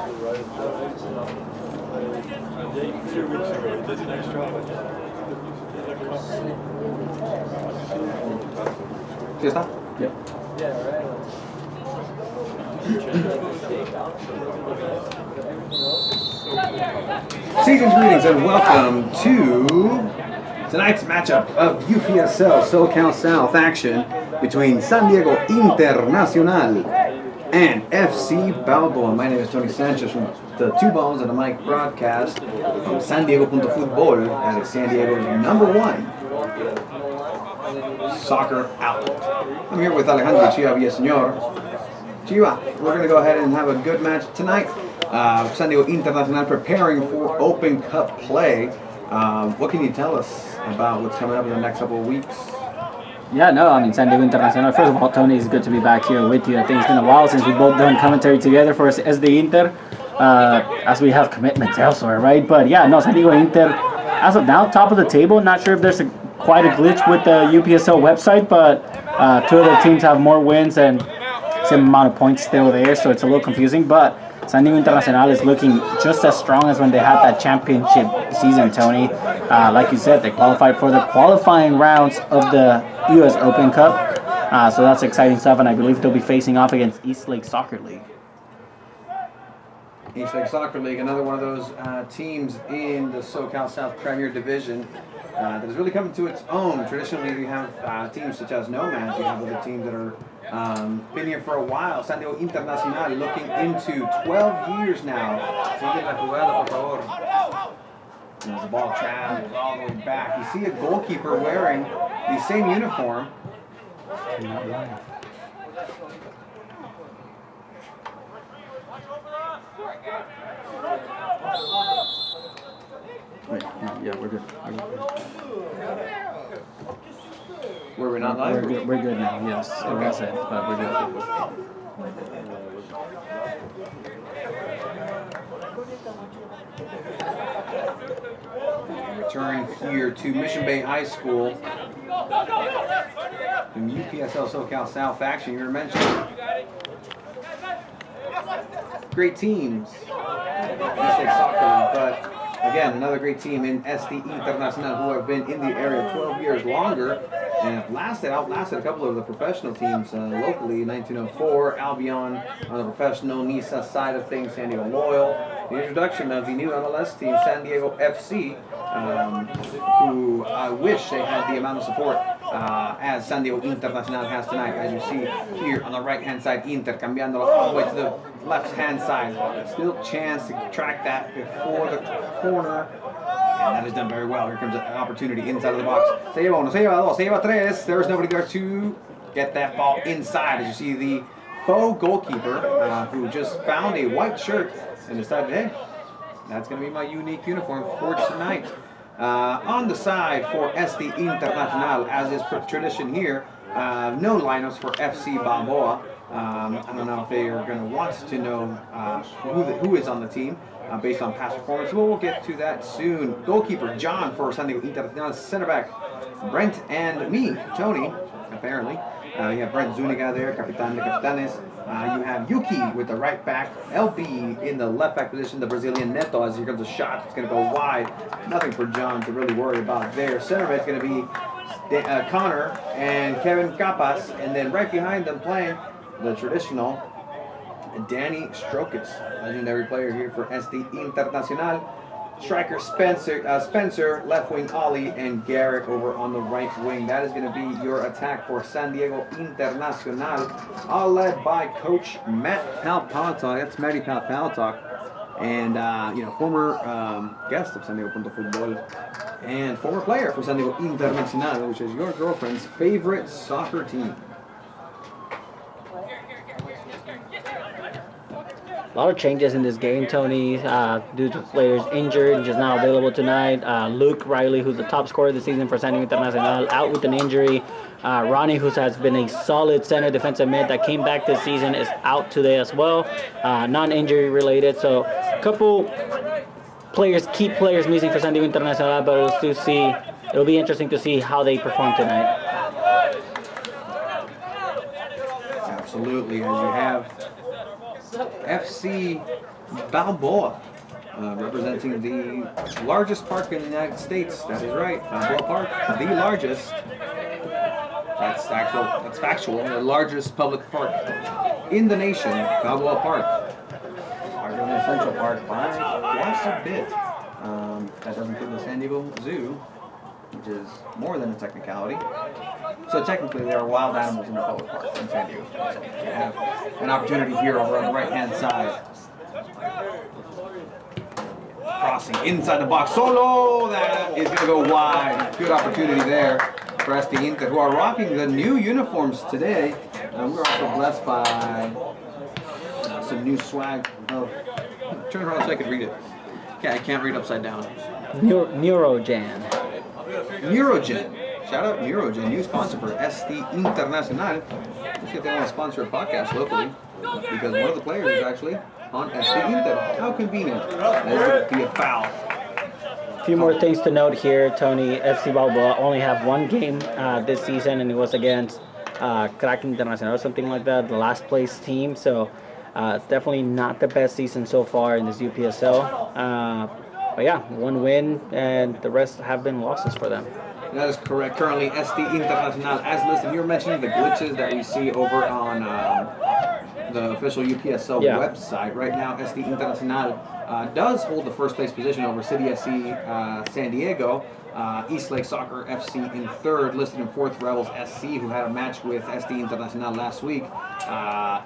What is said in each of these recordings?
2 weeks ago, he did an extra. ¿Sí está? Yep. Season's greetings and welcome to tonight's matchup of UPSL SoCal South action between San Diego Internacional and FC Balboa. My name is Tony Sanchez from the Two Balls and a Mic broadcast from SanDiego.Fútbol. That is San Diego's #1 soccer outlet. I'm here with Alejandro Chiva Villaseñor. Chiva, we're going to go ahead and have a good match tonight. San Diego Internacional preparing for Open Cup play. What can you tell us about what's coming up in the next couple of weeks? Yeah, no, I mean, San Diego Internacional. First of all, Tony, it's good to be back here with you. I think it's been a while since we've both done commentary together for SD Inter, as we have commitments elsewhere, right? But yeah, no, San Diego Inter, as of now, top of the table. Not sure if there's quite a glitch with the UPSL website, but two of the teams have more wins and same amount of points still there, so it's a little confusing. But San Diego Internacional is looking just as strong as when they had that championship season, Tony. Like you said, they qualified for the qualifying rounds of the U.S. Open Cup. So that's exciting stuff, and I believe they'll be facing off against Eastlake Soccer League. Eastlake Soccer League, another one of those teams in the SoCal South Premier Division that is really coming to its own. Traditionally, we have teams such as Nomads. You have other teams that are been here for a while. San Diego Internacional looking into 12 years now. Sigue la jugada, por favor. As the ball travels all the way back. You see a goalkeeper wearing the same uniform. Wait, yeah, we're good. Were we not live? We're good now, yes. Like I said, but we're good. Return here to Mission Bay High School. In UPSL SoCal South action, you were mentioning great teams. Eastlake Soccer League, but again, another great team in SD Internacional who have been in the area 12 years longer and have outlasted a couple of the professional teams locally. 1904, Albion on the professional NISA side of things, San Diego Loyal. The introduction of the new MLS team, San Diego FC, who I wish they had the amount of support as San Diego Internacional has tonight. As you see here on the right-hand side, Inter cambiando all the way to the left-hand side. Still chance to track that before the corner. And that is done very well. Here comes an opportunity inside of the box. Se lleva uno, se lleva dos, se lleva tres. There's nobody there to get that ball inside. As you see the faux goalkeeper who just found a white shirt and decided, hey, that's going to be my unique uniform for tonight. On the side for SD Internacional, as is tradition here, no lineups for FC Balboa. I don't know if they are going to want to know who is on the team based on past performance. We'll get to that soon. Goalkeeper John for San Diego Internacional. Center back Brent and me, Tony, apparently. You have Brent Zuniga there, Capitan de Capitanes. You have Yuki with the right back, LB in the left back position, the Brazilian Neto. As here comes a shot, it's going to go wide. Nothing for John to really worry about there. Center back is going to be Connor and Kevin Capas, and then right behind them playing the traditional Danny Strokas, legendary player here for SD Internacional. Striker Spencer, left wing Ollie, and Garrett over on the right wing. That is going to be your attack for San Diego Internacional, all led by Coach Matt Palpalatok. That's Matty Palpalatok, and former guest of SanDiego.Fútbol and former player for San Diego Internacional, which is your girlfriend's favorite soccer team. A lot of changes in this game, Tony, due to players injured and just not available tonight. Luke Riley, who's the top scorer of the season for San Diego Internacional, out with an injury. Ronnie, who has been a solid center defensive mid that came back this season, is out today as well, non-injury related. So a couple key players missing for San Diego Internacional, but it'll be interesting to see how they perform tonight. Absolutely, as you have FC Balboa, representing the largest park in the United States. That is right, Balboa Park, the largest. That's factual. The largest public park in the nation, Balboa Park. Larger than Central Park by quite a bit. That doesn't include the San Diego Zoo, which is more than a technicality. So technically, there are wild animals in the public park in San Diego. So you have an opportunity here over on the right-hand side. Crossing inside the box. Solo! That is going to go wide. Good opportunity there for SD Inter, who are rocking the new uniforms today. We're also blessed by some new swag. Oh, turn around so I can read it. Yeah, I can't read upside down. Neurogen. Neurogen. Shout out Neurogen, new sponsor for SD Internacional. Let's get them on to sponsor a podcast locally, because one of the players is actually on SD Inter. How convenient. That would be a foul. A few more things to note here, Tony. FC Balboa only have one game this season, and it was against Crack Internacional or something like that, the last place team. So definitely not the best season so far in this UPSL. But yeah, one win, and the rest have been losses for them. That is correct. Currently, SD Internacional, as listed. You were mentioning the glitches that we see over on the official UPSL website. Right now, SD Internacional does hold the first place position over City SC San Diego. East Lake Soccer FC in third, listed in fourth, Rebels SC, who had a match with SD Internacional last week.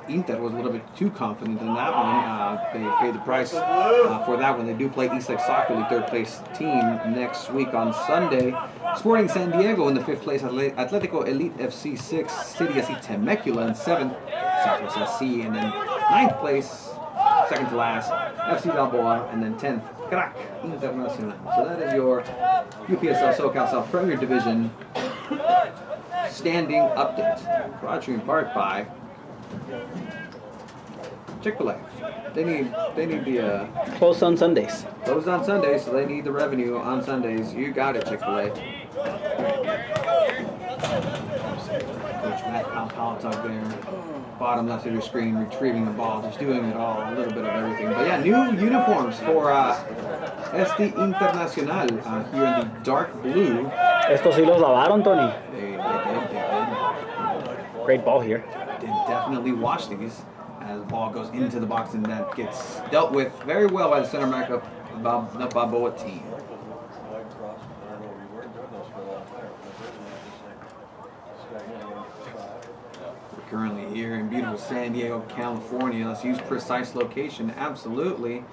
Inter was a little bit too confident in that one. They paid the price for that one. They do play East Lake Soccer, the third place team, next week on Sunday. Sporting San Diego in the fifth place, Atletico Elite FC 6th, City SC Temecula in seventh, Southwest SC, and then ninth place, second to last, FC Balboa, and then 10th, Crack Internacional. So that is your UPSL SoCal South Premier Division standing update. Brought to you in part by Chick-fil-A. They need the Closed on Sundays. closed on Sundays, so they need the revenue on Sundays. You got it, Chick-fil-A. Coach Matt Alpaltug there, bottom left of your screen, retrieving the ball, just doing it all, a little bit of everything. But yeah, new uniforms for SD Internacional here in the dark blue. Estos sí los lavaron, Tony. They Great ball here. did definitely watch these as the ball goes into the box, and that gets dealt with very well by the center back of the Balboa team. We're currently here in beautiful San Diego, California. Let's use precise location. Absolutely.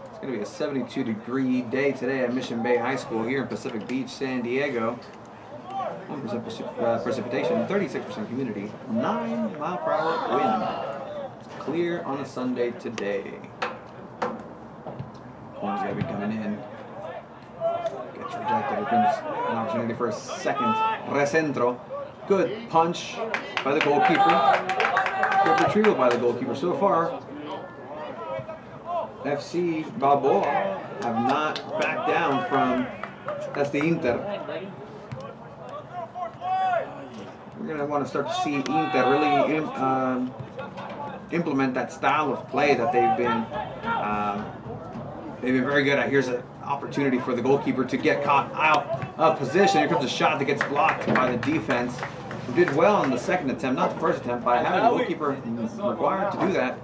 It's going to be a 72-degree day today at Mission Bay High School here in Pacific Beach, San Diego. 1% precipitation, 36% humidity, 9-mile-per-hour wind. It's clear on a Sunday today. Corner's going to be coming in. Gets rejected. Here comes an opportunity for a second recentro. Good punch by the goalkeeper. Good retrieval by the goalkeeper. So far, FC Balboa have not backed down from SD Inter. We're going to want to start to see Inter really implement that style of play that they've been very good at. Here's an opportunity for the goalkeeper to get caught out of position. Here comes a shot that gets blocked by the defense, who did well on the second attempt, not the first attempt, by having the goalkeeper required to do that.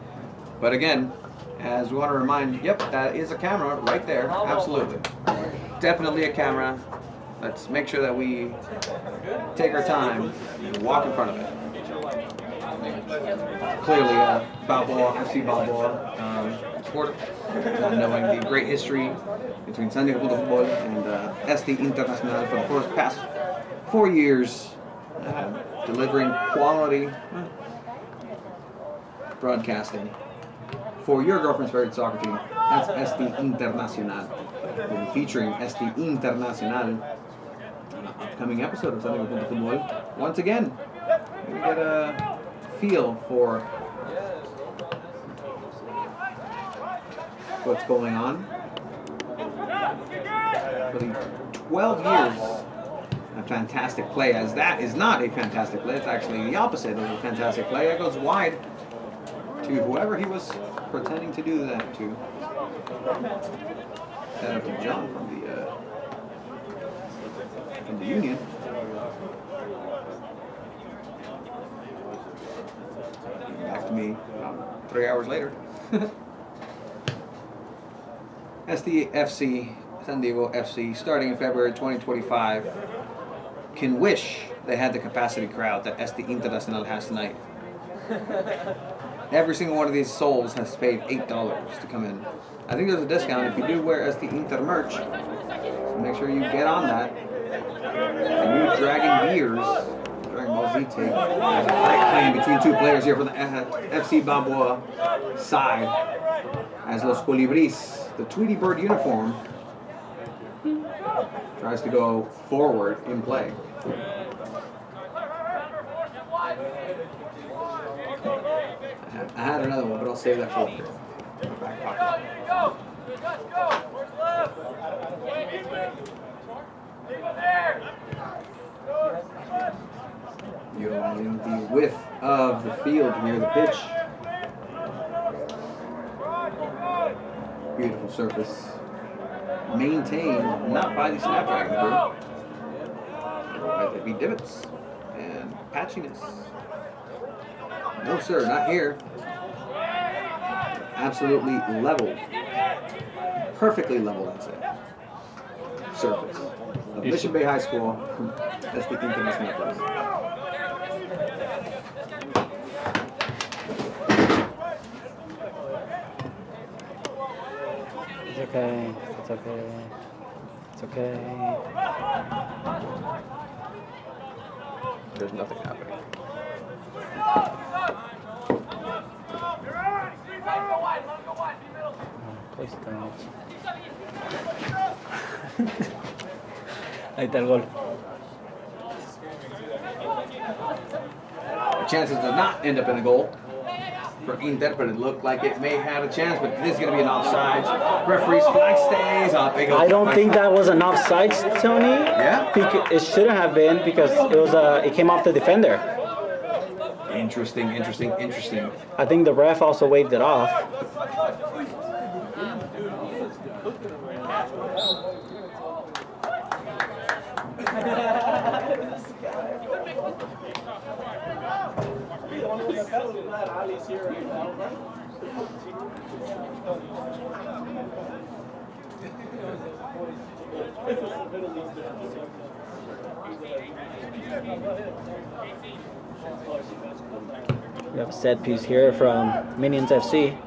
But again, as we want to remind, yep, that is a camera right there. Absolutely. Definitely a camera. Let's make sure that we take our time and walk in front of it. Clearly, Balboa, FC Balboa, sport, knowing the great history between SanDiego.Fútbol and SD Internacional for the past 4 years, delivering quality broadcasting for your girlfriend's favorite soccer team. That's SD Internacional. We'll be featuring SD Internacional. Upcoming episode of SanDiego.Fútbol. Once again, we get a feel for what's going on. For the 12 years of fantastic play, as that is not a fantastic play, it's actually the opposite of a fantastic play. It goes wide to whoever he was pretending to do that too. Shout out to John from the Union. Back to me about 3 hours later. SDFC, San Diego FC, starting in February 2025, can wish they had the capacity crowd that SD Internacional has tonight. Every single one of these souls has paid $8 to come in. I think there's a discount if you do wear SD Inter merch. So make sure you get on that. And you dragging beers, Dragon Ball Z tape. There's a tight claim between two players here from the FC Balboa side. As Los Colibris, the Tweety Bird uniform, tries to go forward in play. I had another one, but I'll save that for later. Back pocket. Utilizing the width of the field near the pitch. Beautiful surface. Maintained not by the Snapdragon group, but there'd be divots and patchiness. No sir, not here. Absolutely level. Perfectly level, I'd say. Surface. Of Mission Bay High School. That's the international place. It's okay. It's okay. It's okay. There's nothing happening. Please don't. Ahí está el gol. The chances did not end up in a goal for Inter, but it looked like it may have a chance, but this is going to be an offside. Referee's flag stays up. I don't think that was an offside, Tony. Yeah? It shouldn't have been because it came off the defender. Interesting. I think the ref also waved it off. We have a set piece here from Minions FC.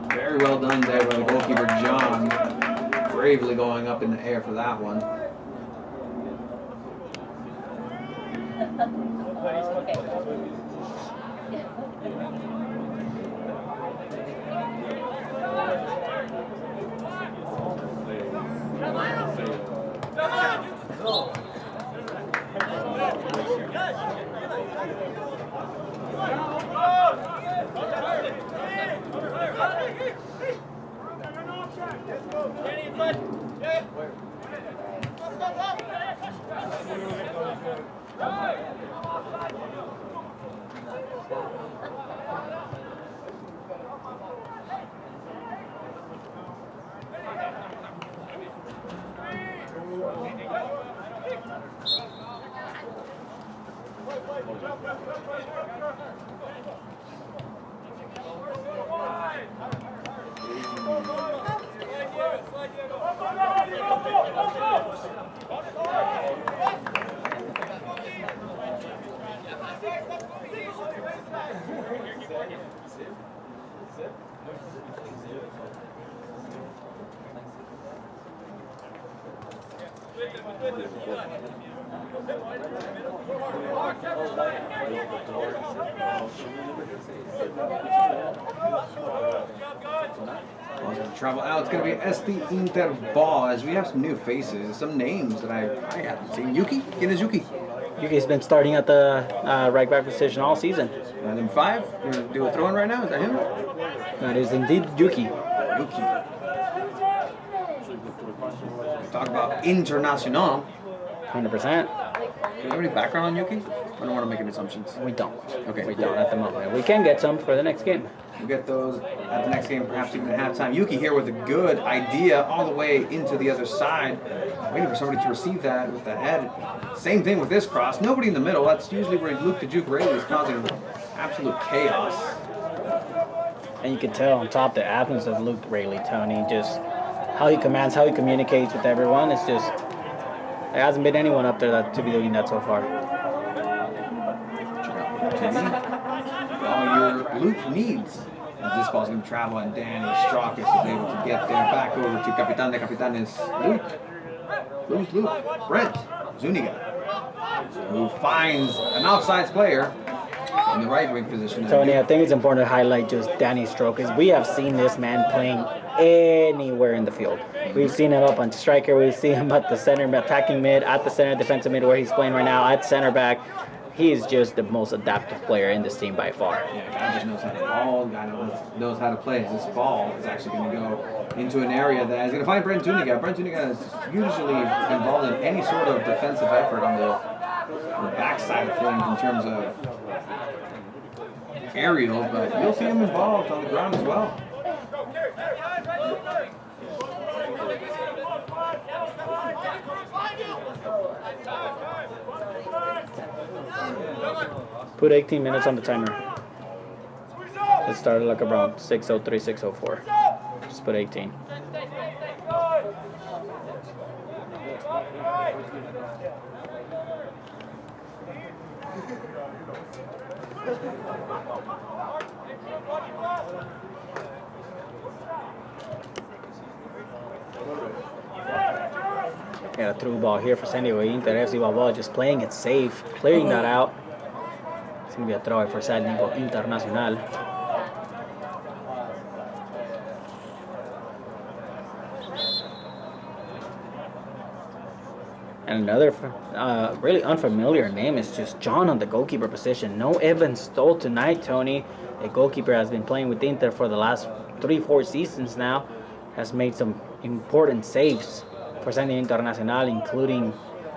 Very well done there by the goalkeeper, John. Bravely going up in the air for that one. Travel out. It's going to be SD Inter ball as we have some new faces, some names that I haven't seen. Yuki? ¿Quién es Yuki? Yuki's been starting at the right back position all season. And then 5? You're going to do a throw in right now? Is that him? That is indeed Yuki. Yuki. Talk about international. 100%. Do you have any background on Yuki? I don't want to make any assumptions. We don't. Okay. We don't at the moment. We can get some for the next game. We'll get those at the next game, perhaps even at halftime. Yuki here with a good idea all the way into the other side. Waiting for somebody to receive that with the head. Same thing with this cross. Nobody in the middle. That's usually where Luke the Juke Rayleigh is causing absolute chaos. And you can tell on top the absence of Luke Rayleigh, Tony, just how he commands, how he communicates with everyone. It's just, there hasn't been anyone up there to be doing that so far. All your Luke needs. As this ball's going to travel, and Danny Straukas is able to get there. Back over to Capitan de Capitanes, Luke. Brent Zuniga, who finds an offsides player in the right wing position. Tony, I think it's important to highlight just Danny Straukas. We have seen this man playing anywhere in the field. We've seen him up on striker. We've seen him at the center, attacking mid, at the center defensive mid where he's playing right now, at center back. He is just the most adaptive player in this team by far. Yeah, guy just knows how to ball. Guy knows how to play. This ball is actually going to go into an area that is going to find Brent Zuniga. Brent Zuniga is usually involved in any sort of defensive effort on the backside of things in terms of aerial, but you'll see him involved on the ground as well. Put 18 minutes on the timer. It started like around 6:03, 6:04. Just put 18. Got a through ball here for San Diego Inter. FC Balboa just playing it safe, clearing that out. It's going to be a throw for SanDiego Internacional. And another really unfamiliar name is just John on the goalkeeper position. No Evan Stoll tonight, Tony. A goalkeeper has been playing with Inter for the last 3-4 seasons now. Has made some important saves for SanDiego Internacional, including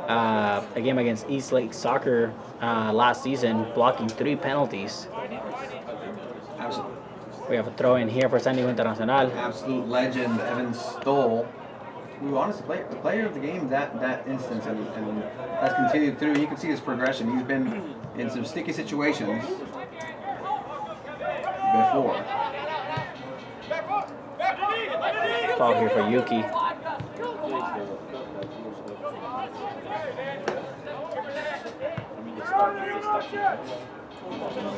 a game against East Lake Soccer last season, blocking 3 penalties. Absolutely. We have a throw in here for SanDiego Internacional. Absolute legend, Evan Stoll, who honestly the player of the game that instance and has continued through. You can see his progression. He's been in some sticky situations before. Ball here for Yuki.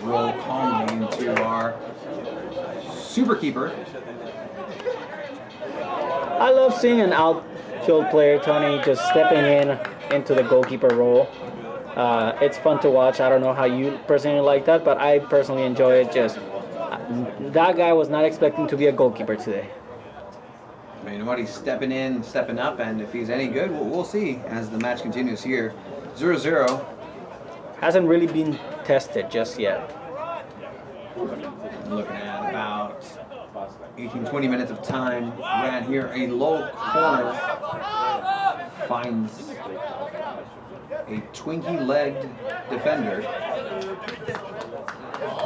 Roll calmly into our super keeper. I love seeing an outfield player, Tony, just stepping into the goalkeeper role. It's fun to watch. I don't know how you personally like that, but I personally enjoy it. Just that guy was not expecting to be a goalkeeper today. I mean, what he's stepping in, stepping up, and if he's any good, we'll see as the match continues here. 0-0. Hasn't really been tested just yet. Looking at about 18-20 minutes of time. Ran here a low corner. Finds a twinkie-legged defender.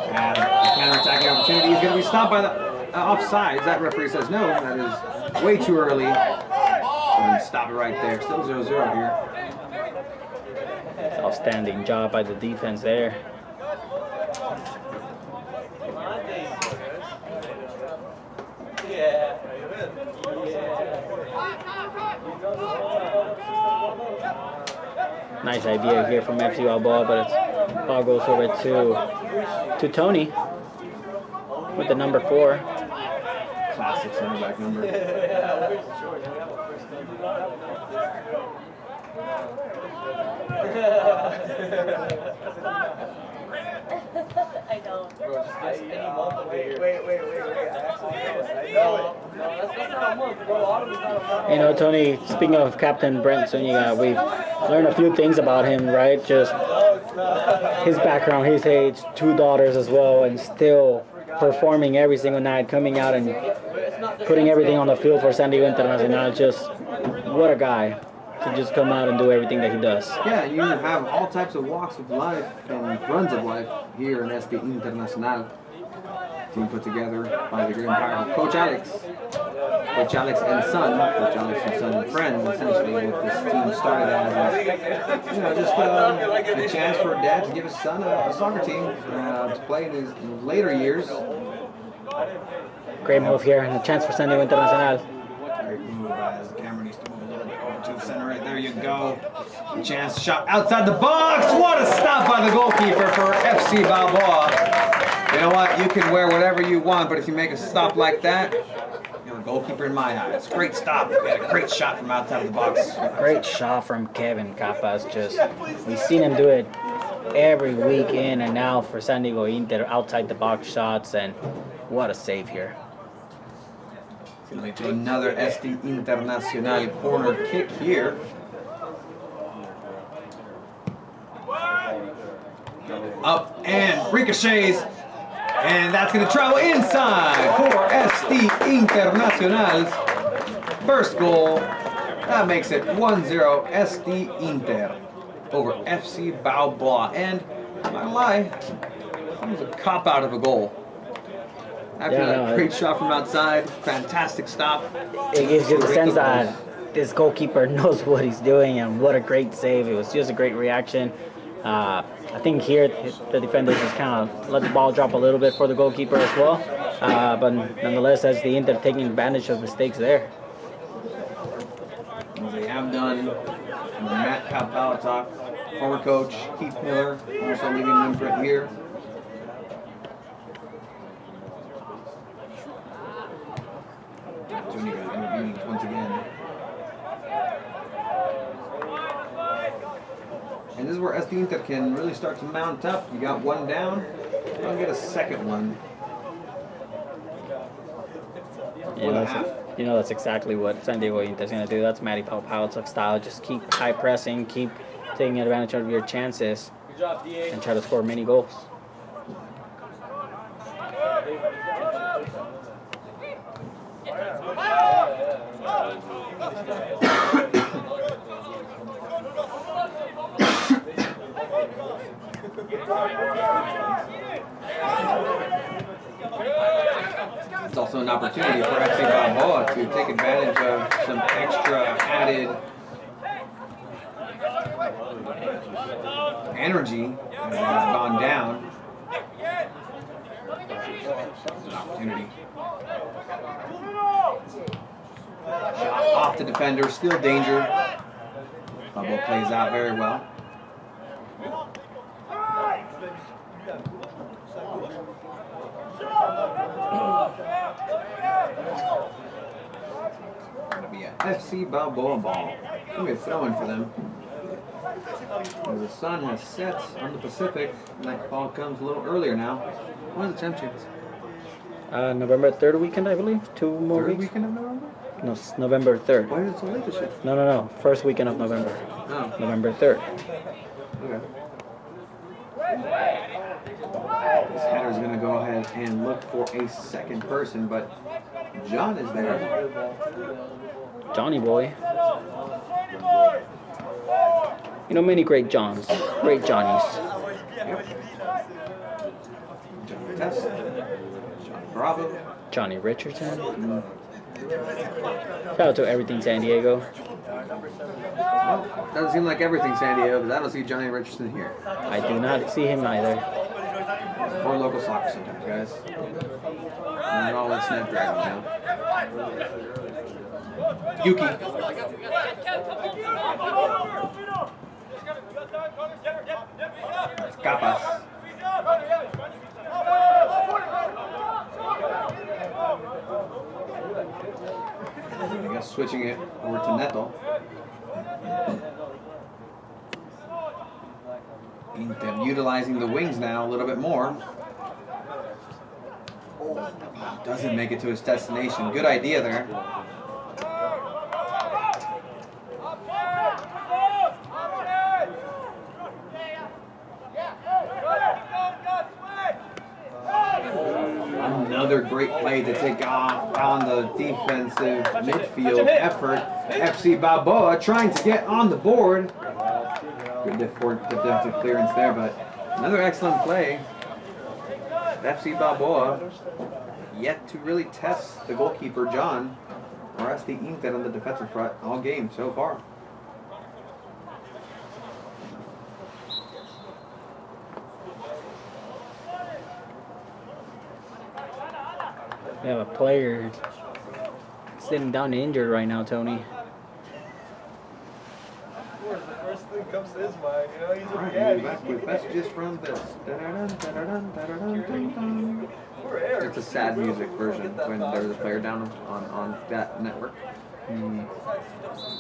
And the counter-attacking opportunity is going to be stopped by the offsides. That referee says no. That is way too early. And stop it right there. Still 0-0 here. Outstanding job by the defense there. Nice idea here from FC Balboa, but it's ball goes over to Tony with the number 4. Classic center back number. I know. You know, Tony, speaking of Captain Brent Zuniga, we've learned a few things about him, right? Just his background, his age, 2 daughters as well, and still performing every single night, coming out and putting everything on the field for SanDiego Internacional. Just what a guy to just come out and do everything that he does. Yeah, you have all types of walks of life and runs of life here in SD Internacional. Team put together by the Great Empire Coach Alex. Coach Alex and son. Coach Alex and son friends, essentially, what this team started as, just a chance for a dad to give his son a soccer team to play in his later years. Great move here, and a chance for SanDiego Internacional. Great move as the camera needs to move a little bit over to the center. Right there you go. Chance shot outside the box. What a stop by the goalkeeper for FC Balboa. You know what? You can wear whatever you want, but if you make a stop like that, you're a goalkeeper in my eyes. Great stop. We had a great shot from outside of the box. Great shot from Kevin Capas. We've seen him do it every week in and out for SanDiego Inter, outside the box shots, and what a save here. It's going to lead to another SD Internacional corner kick here. Up and ricochets, and that's going to travel inside for SD Internacional's first goal. That makes it 1-0 SD Inter over FC Balboa. And I'm not gonna lie, that was a cop out of a goal. After that great shot from outside, fantastic stop. It gives you the sense that this goalkeeper knows what he's doing, and what a great save. It was just a great reaction. I think here the defenders just kind of let the ball drop a little bit for the goalkeeper as well. But nonetheless, as the Inter taking advantage of mistakes there. As they have done, Matt Palpalatok, former coach, Keith Miller, also leaving an imprint here. Doing intervening once again. And this is where SD Inter can really start to mount up. You got one down, I'll get a second one. That's exactly what SanDiego Inter is going to do. That's Matty Palpalatok style. Just keep high pressing, keep taking advantage of your chances, and try to score many goals. It's also an opportunity for FC Balboa to take advantage of some extra added energy that has gone down. It's an opportunity. Shot off the defender, still danger. Balboa plays out very well. Gonna be a FC Balboa ball. Gonna be a throw-in for them. As the sun has set on the Pacific, nightfall comes a little earlier now. When is the championships? November 3rd weekend, I believe. 2 more Third weeks. weekend of November? No, it's November 3rd. Why is it so late this year? No. First weekend of November. Oh, November 3rd. okay. This header's gonna go ahead and look for a second person, but John is there. Johnny boy. Many great Johns. Great Johnnies. Yep. John Test. John Bravo. Johnny Richardson. Shout out to everything San Diego. Well, doesn't seem like everything San Diego, because I don't see Johnny Richardson here. I do not see him either. Or local soccer sometimes, guys. Not all that Snapdragon now. Yuki. That's Capas. I guess switching it over to Neto. Inter utilizing the wings now a little bit more. Doesn't make it to his destination. Good idea there. Another great play to take on the defensive midfield effort. FC Balboa trying to get on the board. Good defensive clearance there, but another excellent play. FC Balboa yet to really test the goalkeeper, John, or SD Inter on the defensive front all game so far. We have a player sitting down injured right now, Tony. The first thing comes to his mind, you know, he's All right, a back with messages from this. It's a sad music version when there's a player down on that network.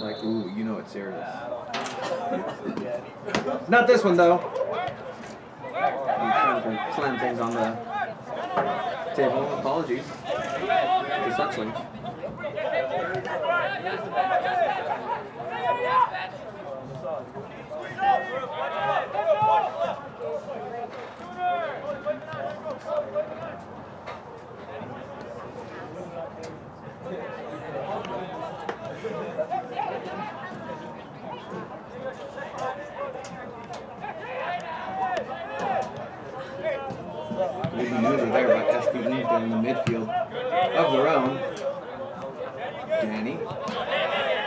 Like, ooh, you know it's serious. Not this one though. I'm trying to slam things on the table. Apologies to Suchling. Maybe maneuver there by SD Inter in the midfield of their own. Danny.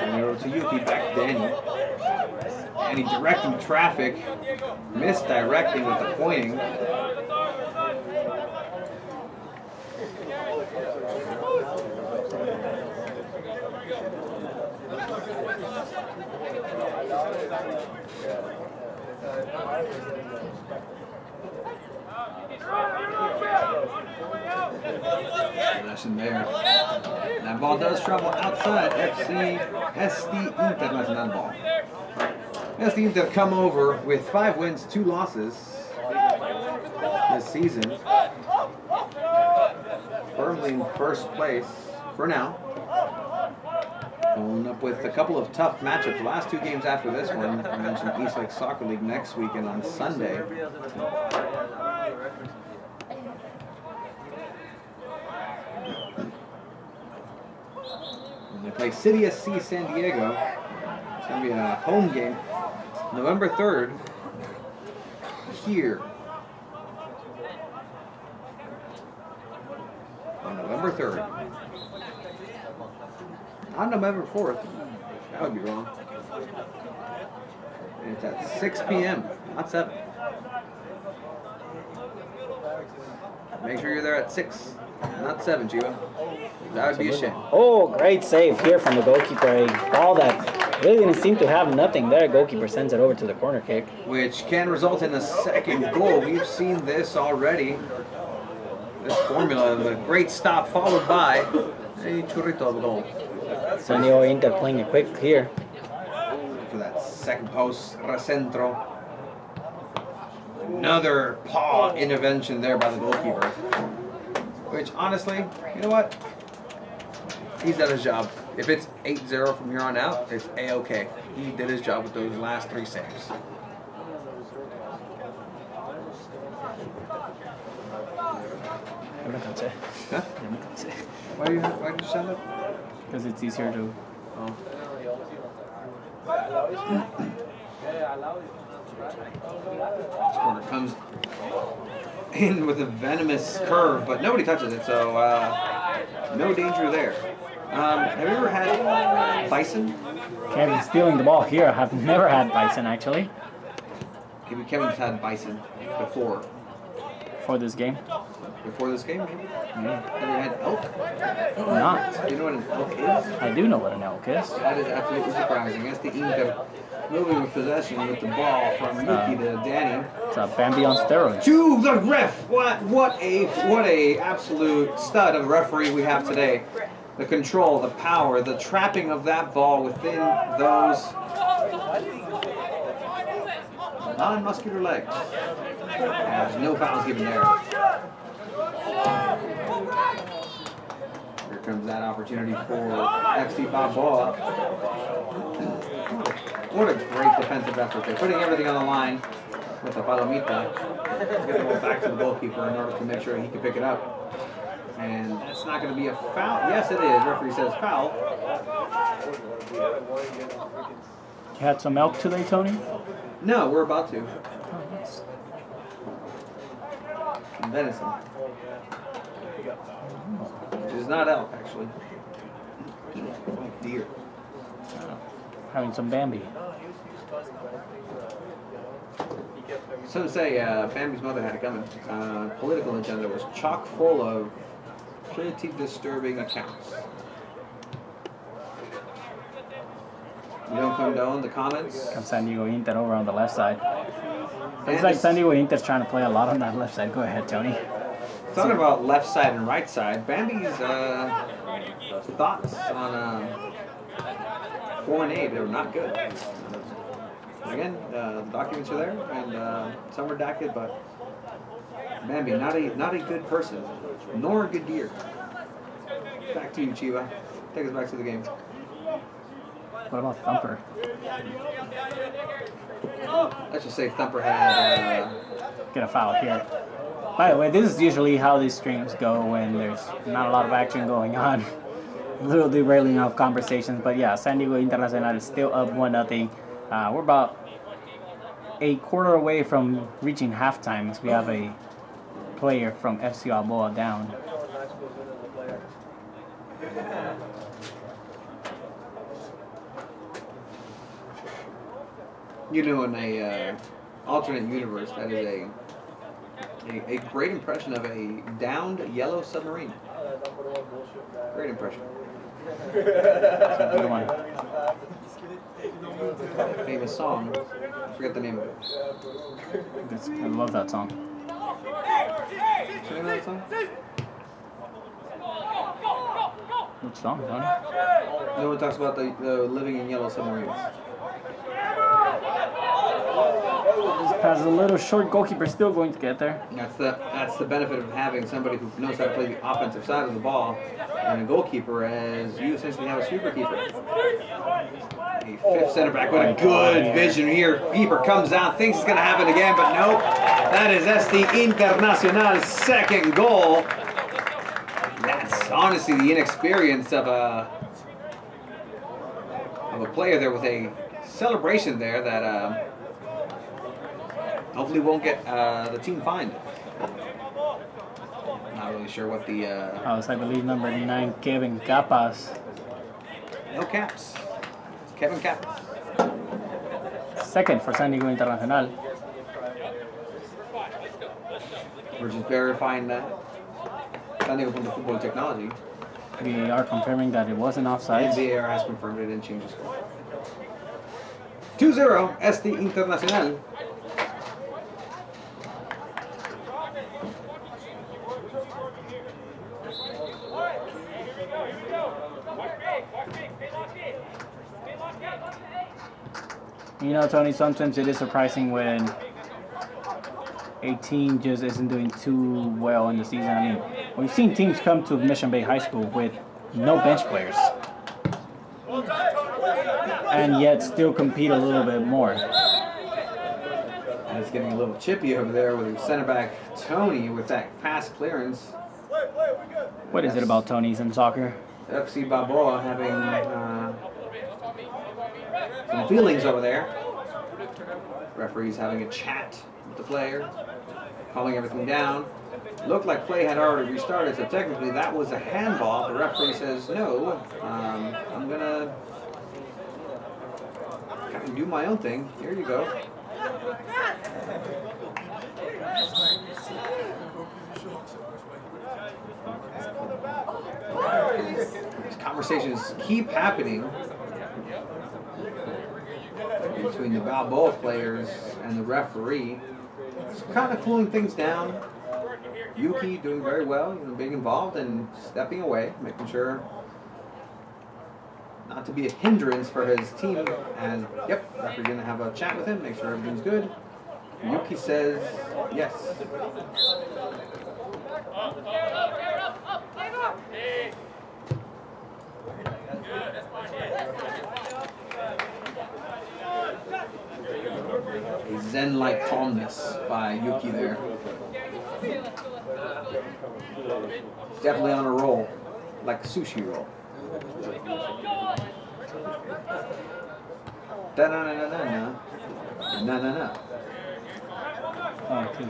Going over to Yuki, back to Danny. Danny directing traffic. Misdirecting with the pointing. Possession there. That ball does travel outside SD Internacional ball. SD Inter come over with 5 wins, 2 losses this season. Firmly in first place for now. Following up with a couple of tough matchups. The last 2 games after this one, I mentioned East Lake Soccer League next weekend on Sunday. And they play City SC San Diego. It's going to be a home game. November 3rd, here. On November 3rd. On November 4th. That would be wrong. And it's at 6 p.m., not 7. Make sure you're there at 6, not 7, Chiba. That would be a shame. Oh, great save here from the goalkeeper. A ball that really didn't seem to have nothing there. Goalkeeper sends it over to the corner kick. Which can result in a second goal. We've seen this already. This formula of a great stop followed by a churrito of a goal. SanDiego Inter playing it quick here. For that second post, Recentro. Another paw intervention there by the goalkeeper. Which, honestly, you know what? He's done his job. If it's 8-0 from here on out, it's A-okay. He did his job with those last 3 saves. Huh? Why did you send it? Because it's easier to. Oh. This corner comes in with a venomous curve, but nobody touches it, so no danger there. Have you ever had bison? Kevin stealing the ball here. I have never had bison actually Maybe Kevin's had bison before. for this game. Before this game, maybe? Have you had elk? Not. Do you know what an elk is? I do know what an elk is. That is absolutely surprising. That's the Inter moving with possession with the ball from Yuki to Danny. It's a Bambi on steroids. To the ref! What a absolute stud of a referee we have today. The control, the power, the trapping of that ball within those non-muscular legs. There's no fouls given there. Here comes that opportunity for FC Balboa. What a great defensive effort. They're putting everything on the line with the palomita. Get the ball back to the goalkeeper in order to make sure he can pick it up. And that's not going to be a foul. Yes, it is. Referee says foul. You had some elk today, Tony? No, we're about to. Oh, nice. venison. Which is not elk, actually. Deer. Having some Bambi. Some say Bambi's mother had it coming. Political agenda was chock full of pretty disturbing accounts. We don't condone the comments. Comes SanDiego Inter over on the left side. Looks like SanDiego Inter's trying to play a lot on that left side. Go ahead, Tony. Talking about left side and right side, Bambi's thoughts on foreign aid are not good. Again, the documents are there, and some are redacted, but Bambi, not a good person, nor a good deer. Back to you, Chiba. Take us back to the game. What about Thumper? Let's just say Thumper had... Get a foul here. By the way, this is usually how these streams go when there's not a lot of action going on. A little derailing of conversations, but yeah, SanDiego Internacional is still up 1-0. We're about a quarter away from reaching halftime as we have a player from FC Balboa down. You know, in a alternate universe, that is a great impression of a downed yellow submarine. Great impression. Good one. Famous song. Forget the name of it. I love that song. What's the name of that song? What song, Tony? No one talks about the living in yellow submarines. This pass is a little short. Goalkeeper still going to get there. That's the benefit of having somebody who knows how to play the offensive side of the ball and a goalkeeper, as you essentially have a sweeper keeper. A fifth center back with a good vision here. Keeper comes down, thinks it's going to happen again, but nope. That is SD Internacional's second goal. That's honestly the inexperience of a player there with a celebration there that hopefully won't get the team fined. Not really sure what the... I believe number 9, Kevin Capas. No caps. It's Kevin Caps. Second for SanDiego Internacional. We're just verifying that. SanDiego.Fútbol technology. We are confirming that it wasn't offside. VAR has confirmed it and changed the score. 2-0, SD Internacional. You know, Tony, sometimes it is surprising when a team just isn't doing too well in the season. I mean, we've seen teams come to Mission Bay High School with no bench players and yet still compete a little bit more. And it's getting a little chippy over there with center back Tony with that pass clearance. What is it about Tonys in soccer? FC Balboa having some feelings over there. Referee's having a chat with the player, calling everything down. Looked like play had already restarted, so technically that was a handball. The referee says, no, I'm going to kind of do my own thing. Here you go. These conversations keep happening between the Balboa players and the referee. It's kind of cooling things down. Yuki doing very well, being involved and stepping away, making sure not to be a hindrance for his team. And yep, referee's gonna have a chat with him, make sure everything's good. Yuki says yes. A zen-like calmness by Yuki there. Definitely on a roll, like a sushi roll. Da-na-na-na-na-na. Na-na-na. Oh, sí.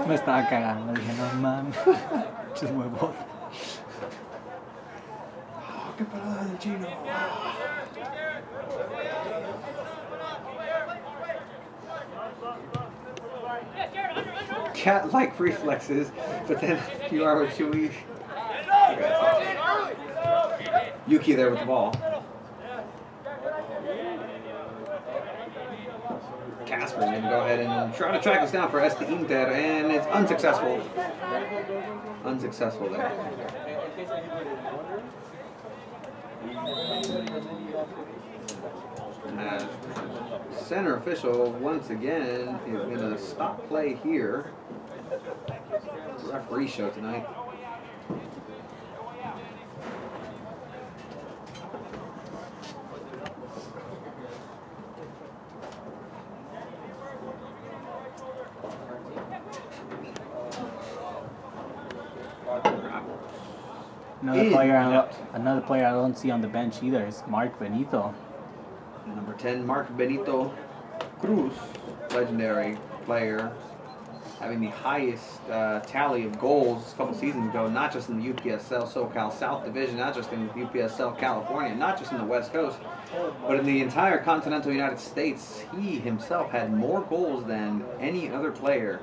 Me estaba cagando. Dije, no mames. Just huevos. ¡Qué parada del chino! Cat-like reflexes, but then you are with Shui. Yuki there with the ball. Casper is going to go ahead and try to track this down for SD Inter, and it's unsuccessful. Unsuccessful there. Center official once again is going to stop play here. Referee show tonight. Another player I don't see on the bench either is Mark Benito. Number 10, Mark Benito Cruz, legendary player, having the highest tally of goals a couple seasons ago, not just in the UPSL SoCal South Division, not just in the UPSL California, not just in the West Coast, but in the entire continental United States. He himself had more goals than any other player,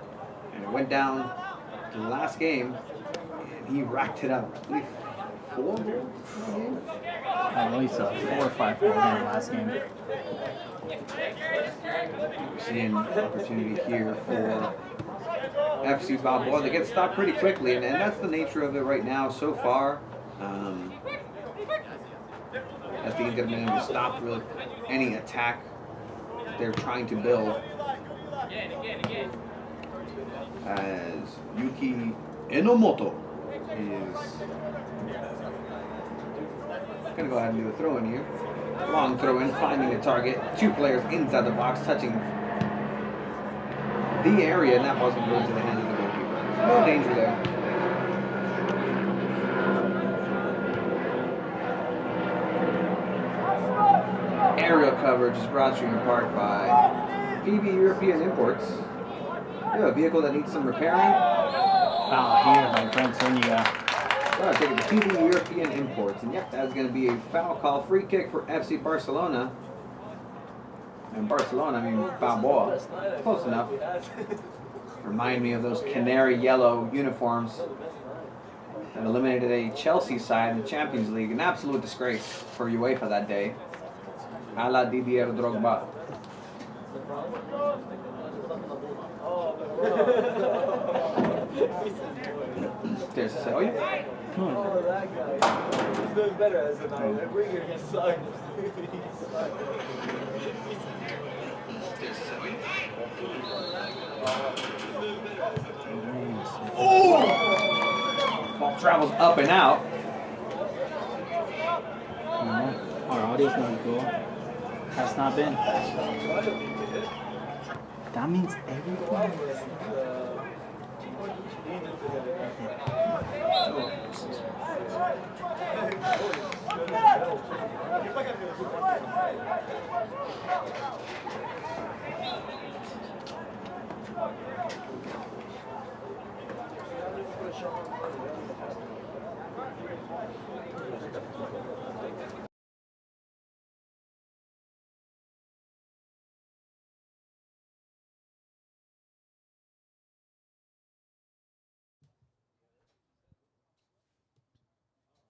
and it went down to the last game, and he racked it up. I believe 4 goals in the game? I believe so. 4 or 5 goals in the last game. We're seeing opportunity here for FC Balboa. They get stopped pretty quickly, and that's the nature of it right now so far. As the Inter have been able to stop really any attack they're trying to build. As Yuki Enomoto is going to go ahead and do a throw in here. Long throw in, finding the target. 2 players inside the box, touching the area, and that ball's going to go into the hands of the goalkeeper. No danger there. Aerial coverage is brought to you in part by PB European Imports. You have a vehicle that needs some repairing? Foul here by Brent Zuniga. Taking the PB European Imports, and yep, that's going to be a foul call, free kick for FC Barcelona. And Barcelona, I mean Balboa, close enough. Remind me of those canary yellow uniforms that eliminated a Chelsea side in the Champions League. An absolute disgrace for UEFA that day. A la Didier Drogba. There's a oh yeah. Oh, that guy. He's doing better as an eye. That ringer, he sucks. Oh! Ball travels up and out. No, our audio's not cool. Has not been. That means everything.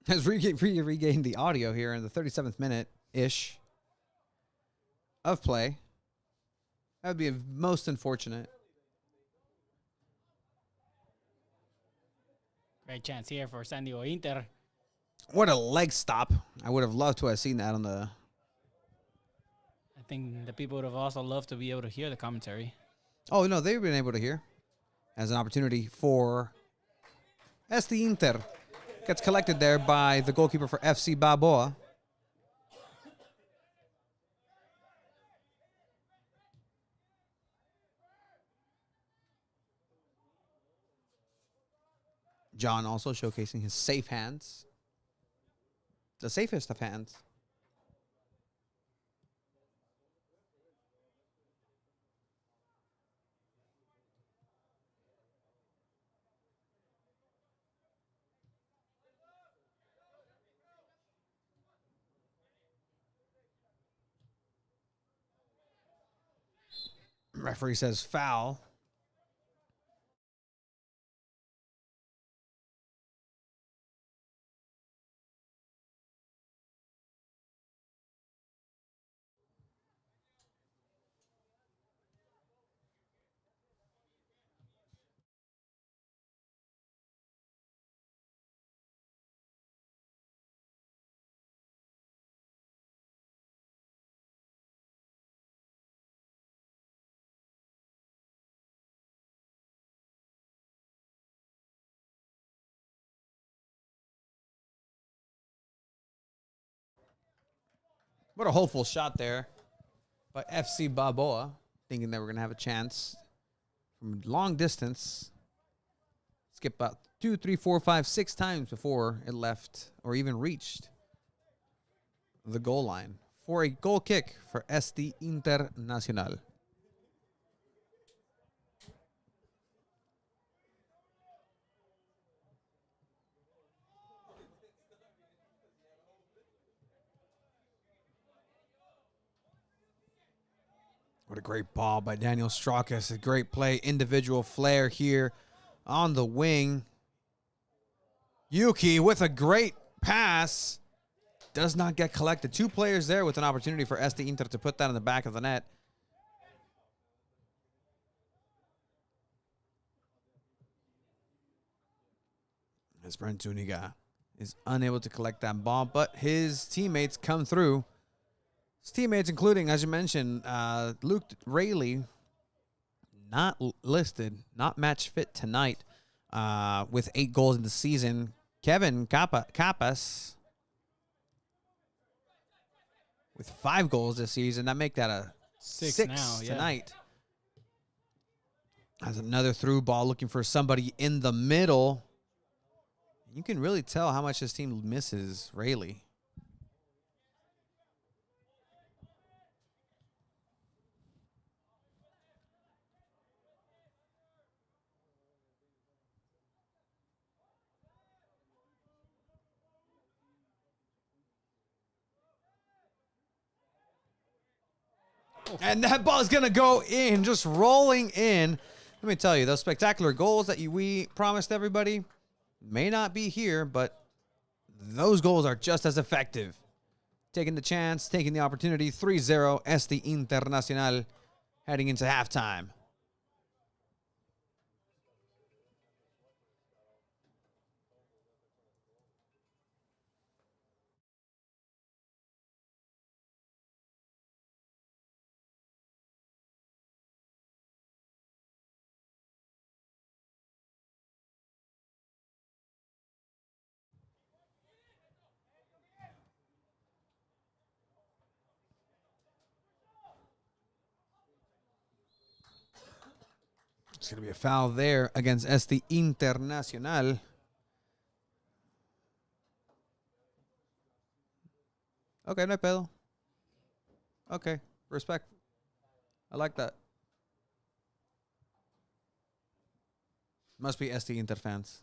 Has regained the audio here in the 37th minute-ish of play. That would be most unfortunate. Great chance here for SanDiego Inter. What a leg stop. I would have loved to have seen that on the... I think the people would have also loved to be able to hear the commentary. Oh, no, they've been able to hear. As an opportunity for SD Inter. Gets collected there by the goalkeeper for FC Balboa. John also showcasing his safe hands. The safest of hands. Referee says foul. What a hopeful shot there by FC Balboa, thinking that we're going to have a chance from long distance. Skip about 2, 3, 4, 5, 6 times before it left or even reached the goal line for a goal kick for SD Internacional. What a great ball by Daniel Strakas. A great play. Individual flair here on the wing. Yuki with a great pass. Does not get collected. 2 players there with an opportunity for SD Inter to put that in the back of the net. As Brent Zuniga is unable to collect that ball, but his teammates come through. His teammates, including, as you mentioned, Luke Rayleigh, not listed, not match fit tonight, with 8 goals in the season. Kevin Capas with 5 goals this season. That make that a 6 now, yeah. tonight. Has another through ball looking for somebody in the middle. You can really tell how much this team misses Rayleigh. And that ball is going to go in, just rolling in. Let me tell you, those spectacular goals that we promised everybody may not be here, but those goals are just as effective. Taking the chance, taking the opportunity. 3-0, SD Internacional heading into halftime. It's going to be a foul there against SD Internacional. Okay, no pedo. Okay, respect. I like that. Must be SD Inter fans.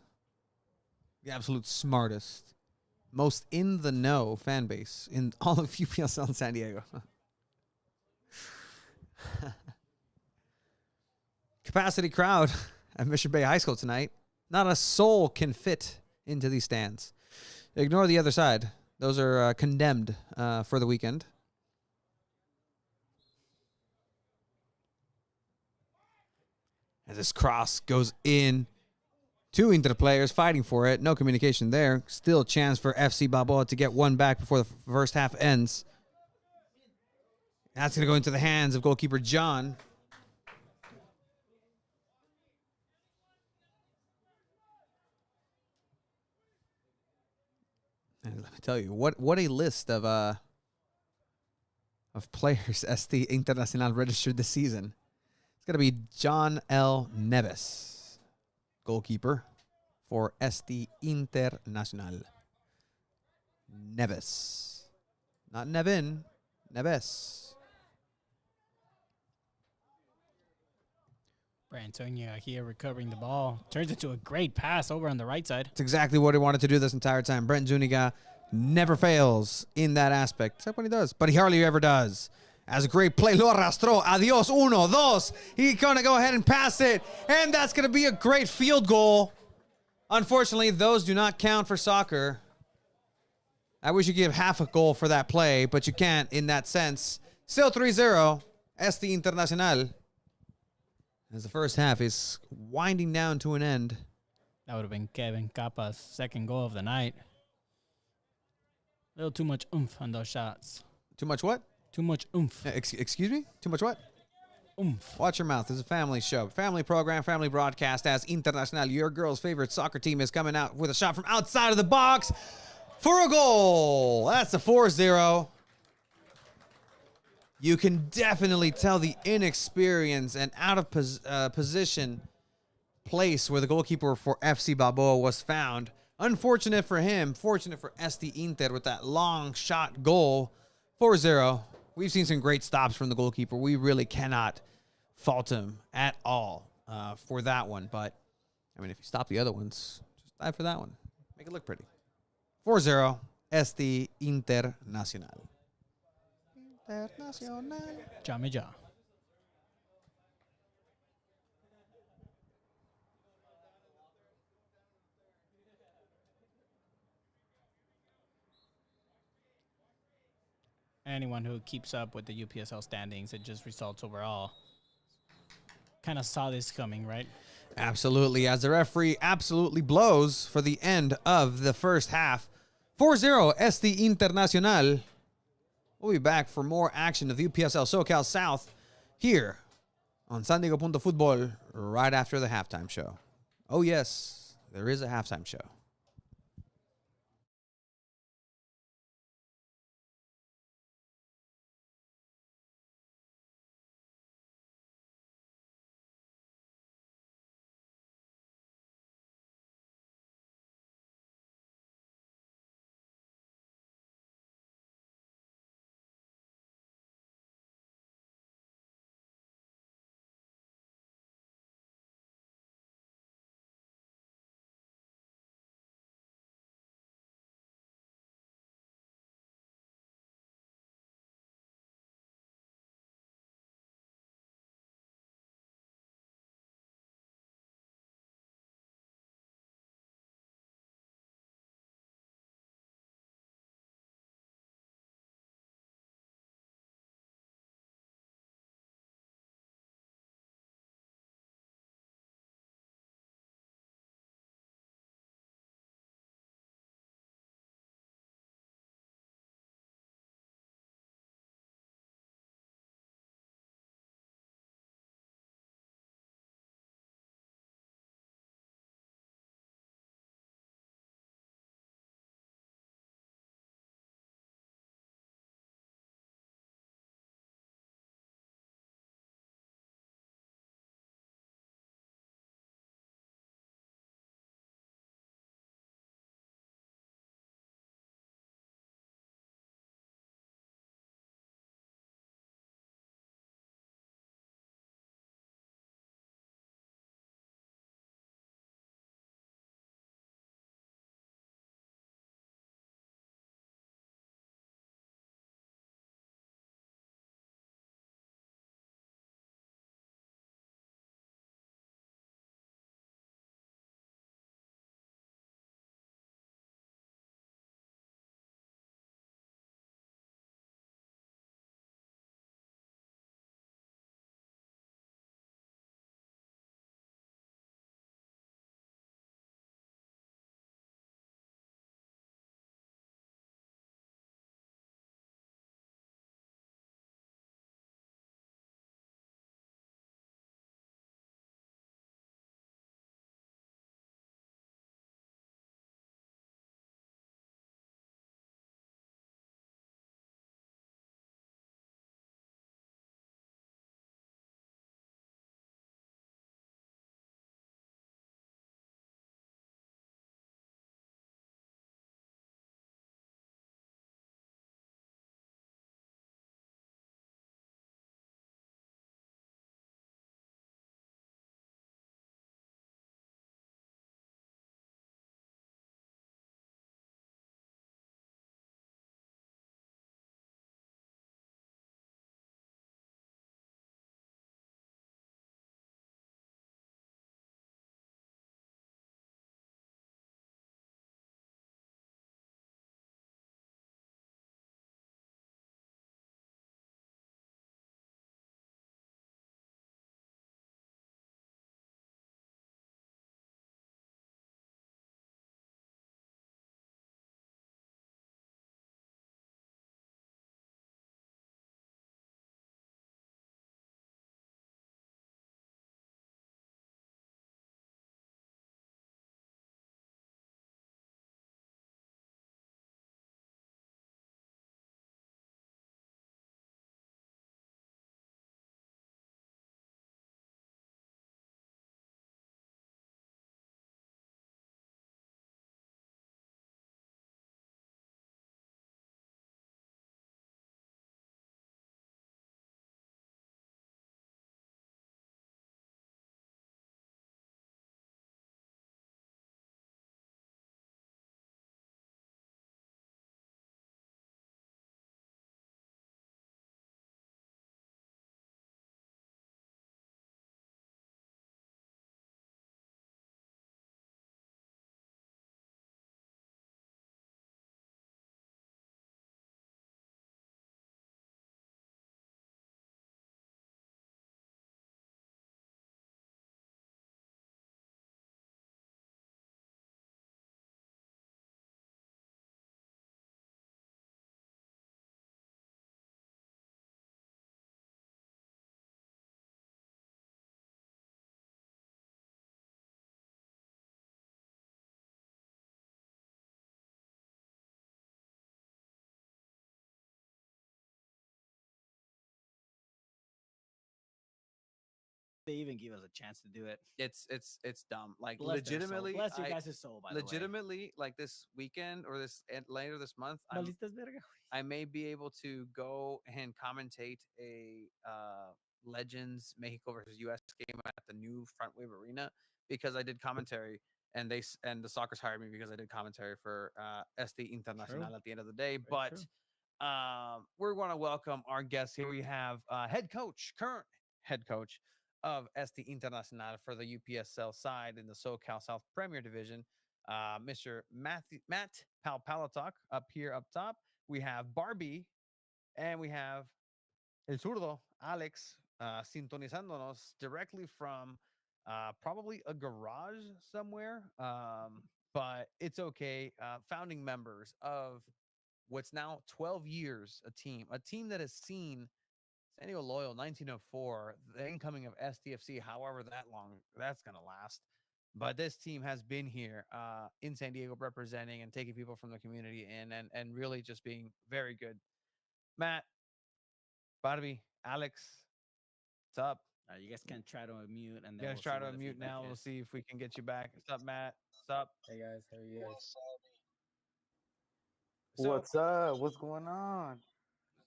The absolute smartest, most in the know fan base in all of UPSL in San Diego. Capacity crowd at Mission Bay High School tonight. Not a soul can fit into these stands. Ignore the other side. Those are condemned for the weekend. As this cross goes in, 2 Inter players fighting for it. No communication there. Still a chance for FC Balboa to get one back before the first half ends. That's going to go into the hands of goalkeeper John. And let me tell you, what a list of players SD Internacional registered this season. It's going to be John L. Neves, goalkeeper for SD Internacional. Neves. Not Nevin, Neves. Brantonia here recovering the ball. Turns into a great pass over on the right side. It's exactly what he wanted to do this entire time. Brent Zuniga never fails in that aspect, except when he does. But he hardly ever does. As a great play, lo arrastró. Adios, uno, dos. He's going to go ahead and pass it. And that's going to be a great field goal. Unfortunately, those do not count for soccer. I wish you could give half a goal for that play, but you can't in that sense. Still 3-0, Este Internacional. As the first half is winding down to an end. That would have been Kevin Capa's second goal of the night. A little too much oomph on those shots. Too much what? Too much oomph. Excuse me? Too much what? Oomph. Watch your mouth. This is a family show. Family program, family broadcast as Internacional, your girl's favorite soccer team, is coming out with a shot from outside of the box for a goal. That's a 4-0. You can definitely tell the inexperience and out of position place where the goalkeeper for FC Balboa was found. Unfortunate for him, fortunate for Este Inter with that long shot goal. 4-0. We've seen some great stops from the goalkeeper. We really cannot fault him at all for that one. But, I mean, if you stop the other ones, just dive for that one. Make it look pretty. 4-0, Este Internacional. Internacional. Jame. Anyone who keeps up with the UPSL standings and just results overall kind of saw this coming, right? Absolutely, as the referee absolutely blows for the end of the first half. 4-0, Este Internacional. We'll be back for more action of UPSL SoCal South here on SanDiego.Fútbol right after the halftime show. Oh yes, there is a halftime show. they even give us a chance to do it. It's dumb. Like Bless their soul. legitimately, Bless your guys' soul, by the way. legitimately, like this weekend or later this month, Malditas verga. I may be able to go and commentate a Legends Mexico versus US game at the new Front Wave Arena because I did commentary, and the Soccer's hired me because I did commentary for SD Internacional at the end of the day. But we're going to welcome our guests here. We have current head coach of SD Internacional for the UPSL side in the SoCal South Premier Division, Mr. Matt Palpalatok up top. We have Barbie, and we have El Zurdo, Alex, sintonizándonos directly from probably a garage somewhere, but it's okay. Founding members of what's now 12 years a team that has seen San Diego Loyal 1904, the incoming of SDFC, however that long that's going to last. But this team has been here in San Diego representing and taking people from the community in and really just being very good. Matt, Barbie, Alex, what's up? You guys can try to unmute, and then You guys try to unmute now. We'll see if we can get you back. What's up, Matt? What's up? Hey guys, how are you guys? What's up? What's going on?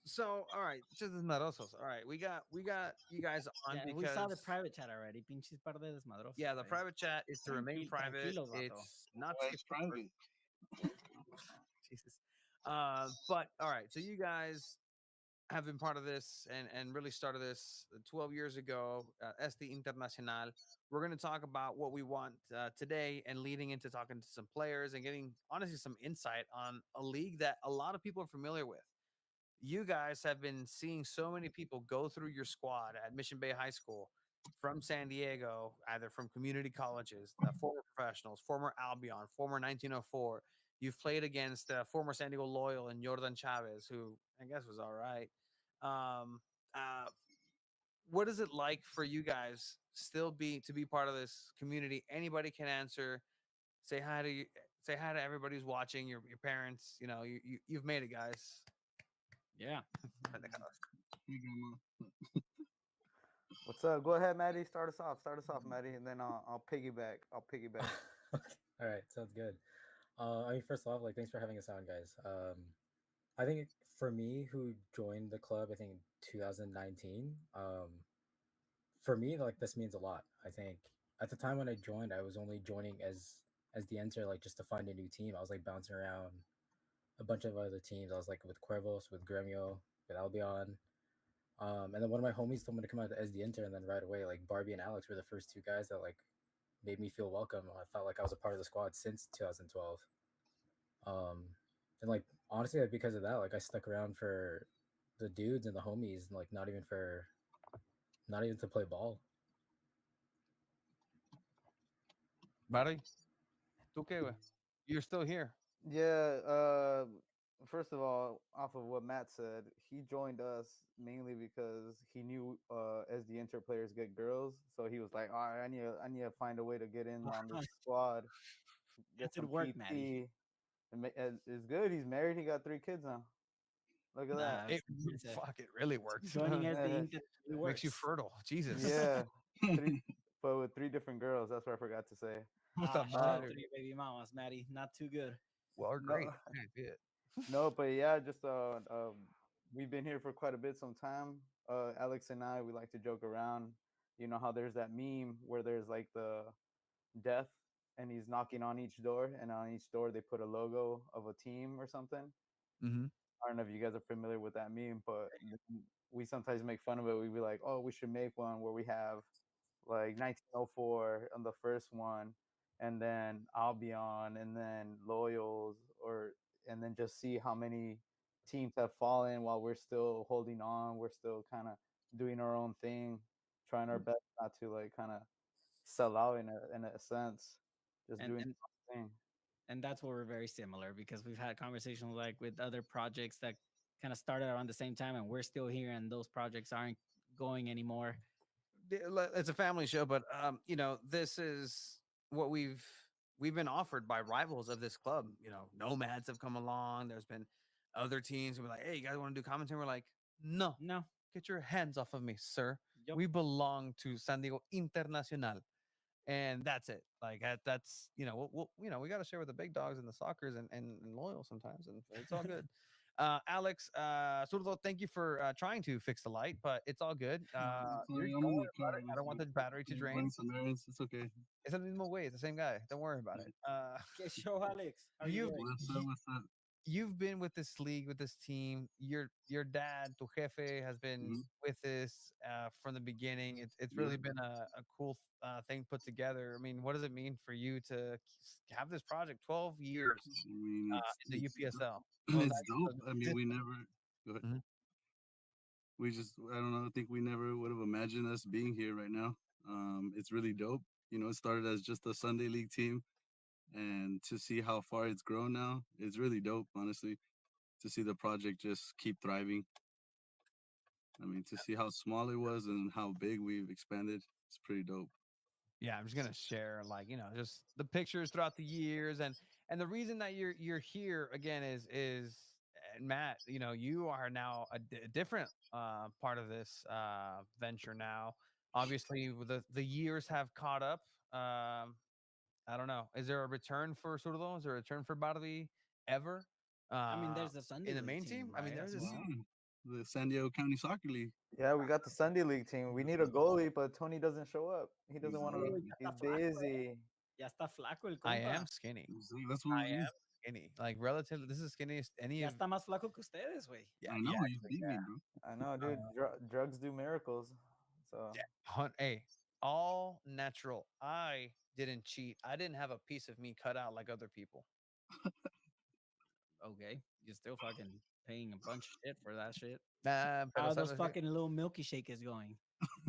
So, all right, just desmadrosos. All right, we got you guys on because we saw the private chat already. Pinches par de desmadrosos. Yeah, the private chat is to remain private. It's not private. Jesus. But all right, so you guys have been part of this and really started this 12 years ago, SD Internacional. We're going to talk about what we want today and leading into talking to some players and getting, honestly, some insight on a league that a lot of people are familiar with. You guys have been seeing so many people go through your squad at Mission Bay High School from San Diego, either from community colleges, former professionals, former Albion, former 1904. You've played against former San Diego Loyal and Jordan Chavez, who I guess was all right. What is it like for you guys still to be part of this community? Anybody can answer. Say hi to everybody who's watching. Your parents. You know, you've made it, guys. Yeah. What's up? Go ahead, Maddie. Start us off, Maddie, and then I'll piggyback. All right, sounds good. I mean, first off, like, thanks for having us on, guys. I think for me, who joined the club, I think in 2019. For me, like, this means a lot. I think at the time when I joined, I was only joining as the enter, like, just to find a new team. I was like bouncing around a bunch of other teams. I was like with Cuervos, with Gremio, with Albion. And then one of my homies told me to come out as the intern, and then right away, like, Barbie and Alex were the first two guys that, like, made me feel welcome. I felt like I was a part of the squad since 2012. And, like, honestly, like, because of that, like, I stuck around for the dudes and the homies, and, like, not even to play ball. Buddy, it's okay. You're still here. Yeah. First of all, off of what Matt said, he joined us mainly because he knew as the inter players get girls, so he was like, "All right, I need to find a way to get in on this squad." Get some work, PT. Maddie. It's good. He's married. He got 3 kids now. Look at that. It really works. Joining as the Inter really works. Makes you fertile. Jesus. Yeah. But with 3 different girls. That's what I forgot to say. Shout to your baby mamas, Maddie. Not too good. Well, great. No, but yeah, just we've been here for quite a bit, some time. Alex and I, we like to joke around. You know how there's that meme where there's like the death, and he's knocking on each door, and on each door they put a logo of a team or something. Mm-hmm. I don't know if you guys are familiar with that meme, but we sometimes make fun of it. We'd be like, "Oh, we should make one where we have like 1904 on the first one, and then Albion, and then Loyals, and then just see how many teams have fallen while we're still holding on. We're still kind of doing our own thing, trying our best not to like kind of sell out in a sense, just doing our own thing." And that's where we're very similar, because we've had conversations like with other projects that kind of started around the same time, and we're still here, and those projects aren't going anymore. It's a family show, but you know, this is what we've been offered by rivals of this club. You know, Nomads have come along. There's been other teams who were like, "Hey, you guys want to do commentary?" We're like, no, No. get your hands off of me, sir. Yep. We belong to San Diego Internacional, and that's it. Like that's we got to share with the big dogs and the Soccers and loyal sometimes, and it's all good. Alex, Zurdo, thank you for trying to fix the light, but it's all good. Sorry, I'm Don't in worry the about car. it. I don't want the battery to Running drain. some errands. It's okay. It's the mismo way. It's the same guy. Don't worry about it. Okay, show Alex. How are you You've doing? What's up? What's up? you've been with this league, with this team. Your dad, tu jefe, has been Mhm. with this from the beginning. It's Yeah. really been a cool thing put together. I mean, what does it mean for you to have this project 12 years I mean, in the UPSL? Well, it's dope. that's I mean, we never. Go ahead. Mhm. We just, I don't know. I think we never would have imagined us being here right now. It's really dope. You know, it started as just a Sunday league team, and to see how far it's grown now, it's really dope. Honestly, to see the project just keep thriving. I mean, to see how small it was and how big we've expanded, it's pretty dope. Yeah, I'm just gonna share like just the pictures throughout the years, and the reason that you're here again is Matt, you are now a different part of this venture now. Obviously, with the years have caught up. I don't know. Is there a return for Surdo? Is there a return for Bardi ever? I mean, Uh, there's the Sunday in the league main team, team? I mean, right? there's As this. well. The San Diego County Soccer League. Yeah, we got the Sunday League team. We need a goalie, but Tony doesn't show up. He doesn't want to. Oh, ya He's está flaco, busy. ya está flaco el I compa. am skinny. See, that's what I it is. am skinny. Like relatively, this is skinniest any Ya of. está más flaco que ustedes, güey. Yeah, I know yeah, you actually, beat me, bro. I know, dude. Drugs do miracles. So yeah. Hey, all natural. I didn't cheat. I didn't have a piece of me cut out like other people. Okay, you're still fucking paying a bunch of shit for that shit. Pero How are those sabes qué? fucking little milky shakers going?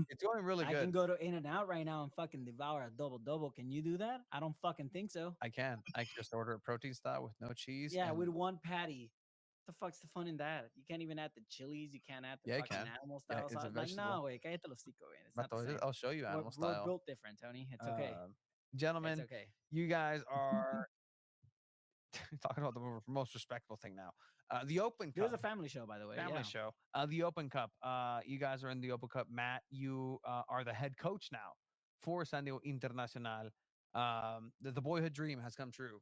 It's going really I can good. go to In and Out right now and fucking devour a double. Can you do that? I don't fucking think so. I can. I can just order a protein style with no cheese. Yeah, and with one patty. The fuck's the fun in that? You can't even add the chilies. You can't add the Yeah, you fucking can. animal Yeah, style it's a sauce. Like, vegetable. no, wait, cállate los hocico, man. It's not the Vato, same. I'll show you animal We're style. built different, Tony. It's okay. It's Gentlemen, okay. you guys are talking about the most respectable thing now. The Open It was Cup. a family show, by the way. Family yeah. show. The Open Cup. You guys are in the Open Cup. Matt, you are the head coach now for San Diego Internacional. The boyhood dream has come true.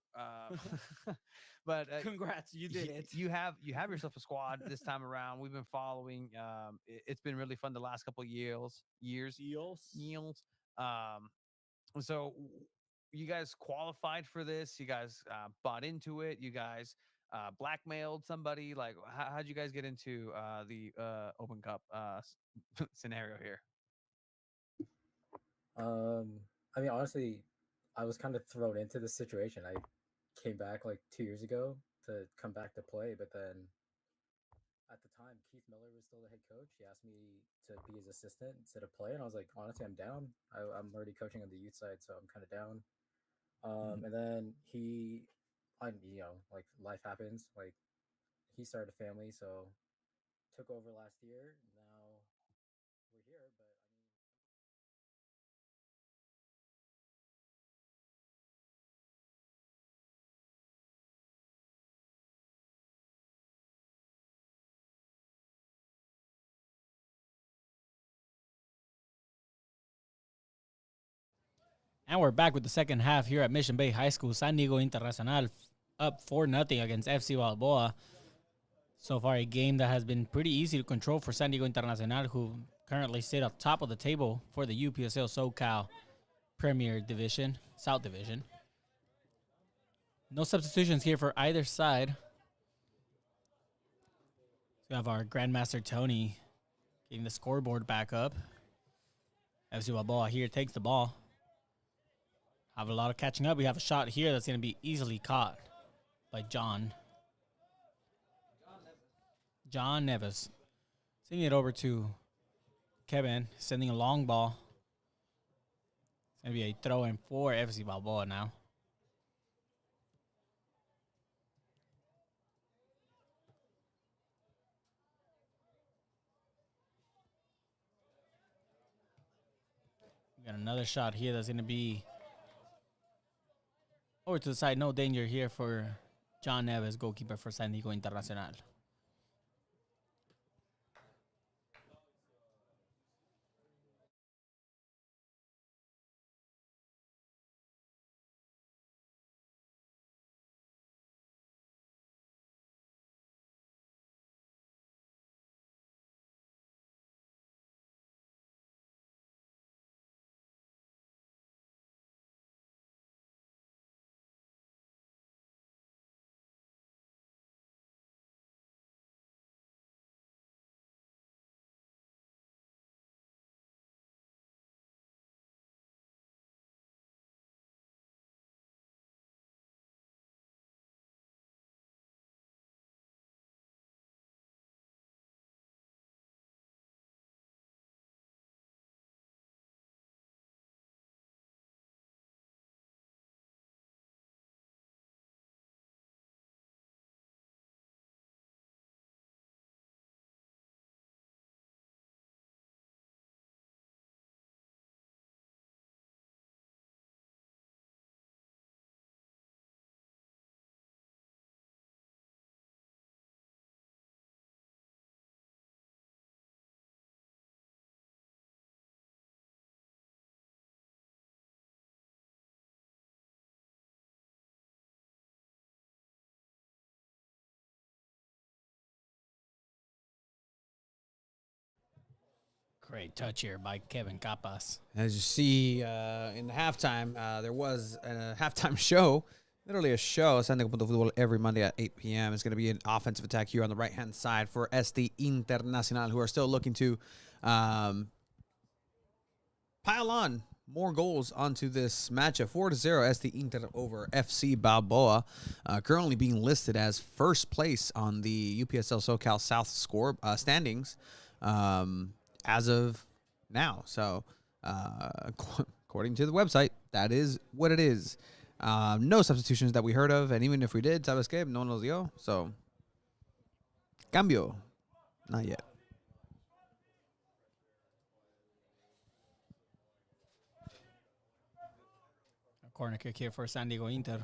But Congrats, you did it. You have yourself a squad this time around. We've been following. It's been really fun the last couple of years. So you guys qualified for this. You guys bought into it. You guys blackmailed somebody. Like, how'd you guys get into the Open Cup scenario here? I mean, honestly, I was kind of thrown into this situation. I came back like 2 years ago to come back to play, but then at the time, Keith Miller was still the head coach. He asked me to be his assistant instead of play, and I was like, honestly, I'm down. I'm already coaching on the youth side, so I'm kind of down. And then like life happens. Like he started a family, so took over last year. Now we're here, but I mean. And we're back with the second half here at Mission Bay High School. San Diego Internacional up 4-0 against FC Balboa. So far, a game that has been pretty easy to control for San Diego Internacional, who currently sit up top of the table for the UPSL SoCal Premier Division, South Division. No substitutions here for either side. We have our Grandmaster Tony getting the scoreboard back up. FC Balboa here takes the ball. Have a lot of catching up. We have a shot here that's going to be easily caught by John Neves. Sending it over to Kevin, sending a long ball. It's going to be a throw-in for FC Balboa now. We got another shot here that's going to be over to the side. No danger here for John Neves, goalkeeper for San Diego Internacional. Great touch here by Kevin Capas. As you see in the halftime, there was a halftime show, literally a show. SanDiego.Fútbol every Monday at 8 p.m. It's going to be an offensive attack here on the right-hand side for SD Internacional, who are still looking to pile on more goals onto this matchup. 4-0 SD Inter over FC Balboa, currently being listed as first place on the UPSL SoCal South score standings as of now. So according to the website, that is what it is. No substitutions that we heard of, and even if we did, ¿sabes qué? No nos dio. So cambio, not yet. Corner kick here for SanDiego Inter.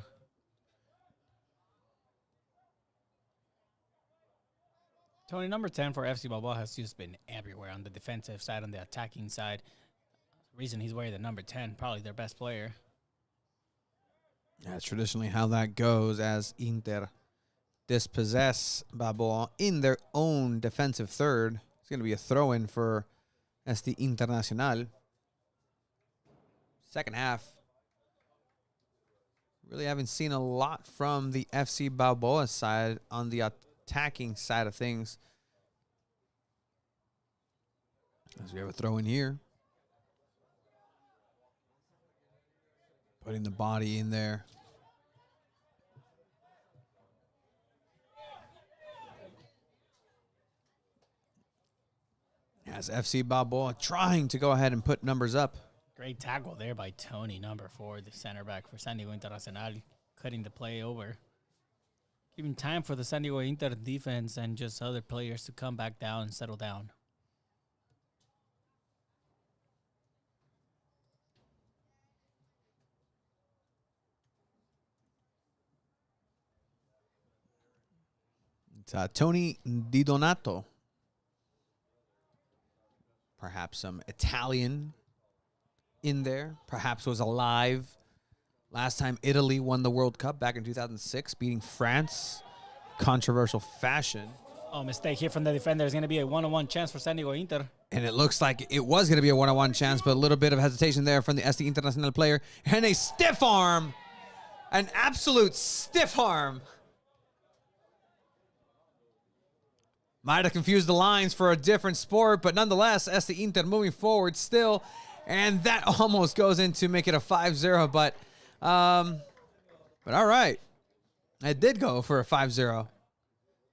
Tony, number 10 for FC Balboa has just been everywhere on the defensive side, on the attacking side. The reason he's wearing the number 10, probably their best player. That's traditionally how that goes, as Inter dispossess Balboa in their own defensive third. It's going to be a throw-in for SD Internacional. Second half. Really haven't seen a lot from the FC Balboa side on the attacking side of things. As we have a throw in here. Putting the body in there. As FC Balboa trying to go ahead and put numbers up. Great tackle there by Tony, number 4, the center back for SanDiego Internacional, cutting the play over. Giving time for the SanDiego Inter defense and just other players to come back down and settle down. It's Tony Di Donato. Perhaps some Italian in there. Perhaps was alive last time Italy won the World Cup back in 2006, beating France. Controversial fashion. Oh, mistake here from the defender. There's going to be a one-on-one chance for SanDiego Inter. And it looks like it was going to be a one-on-one chance, but a little bit of hesitation there from the SD Internacional player. And a stiff arm. An absolute stiff arm. Might have confused the lines for a different sport, but nonetheless, SD Inter moving forward still. And that almost goes in to make it a 5-0, but all right. It did go for a 5-0.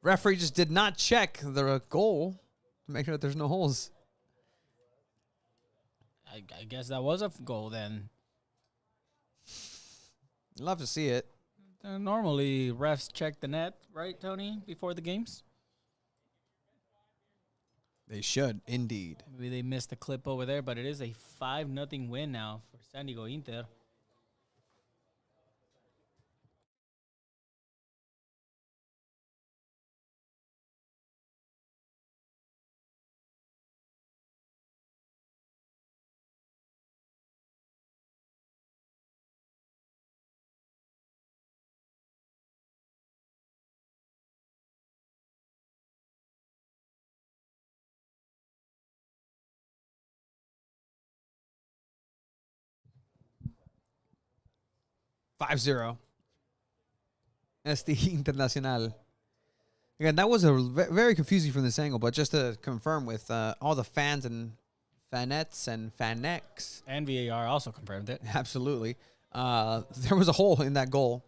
Referee just did not check the goal to make sure that there's no holes. I guess that was a goal then. Love to see it. Normally, refs check the net, right, Tony, before the games? They should, indeed. Maybe they missed the clip over there, but it is a 5-0 win now for SanDiego Inter. $5-0. SD Internacional. Again, that was a very confusing from this angle, but just to confirm with all the fans and fanettes and fanex. And VAR also confirmed it. Absolutely. There was a hole in that goal.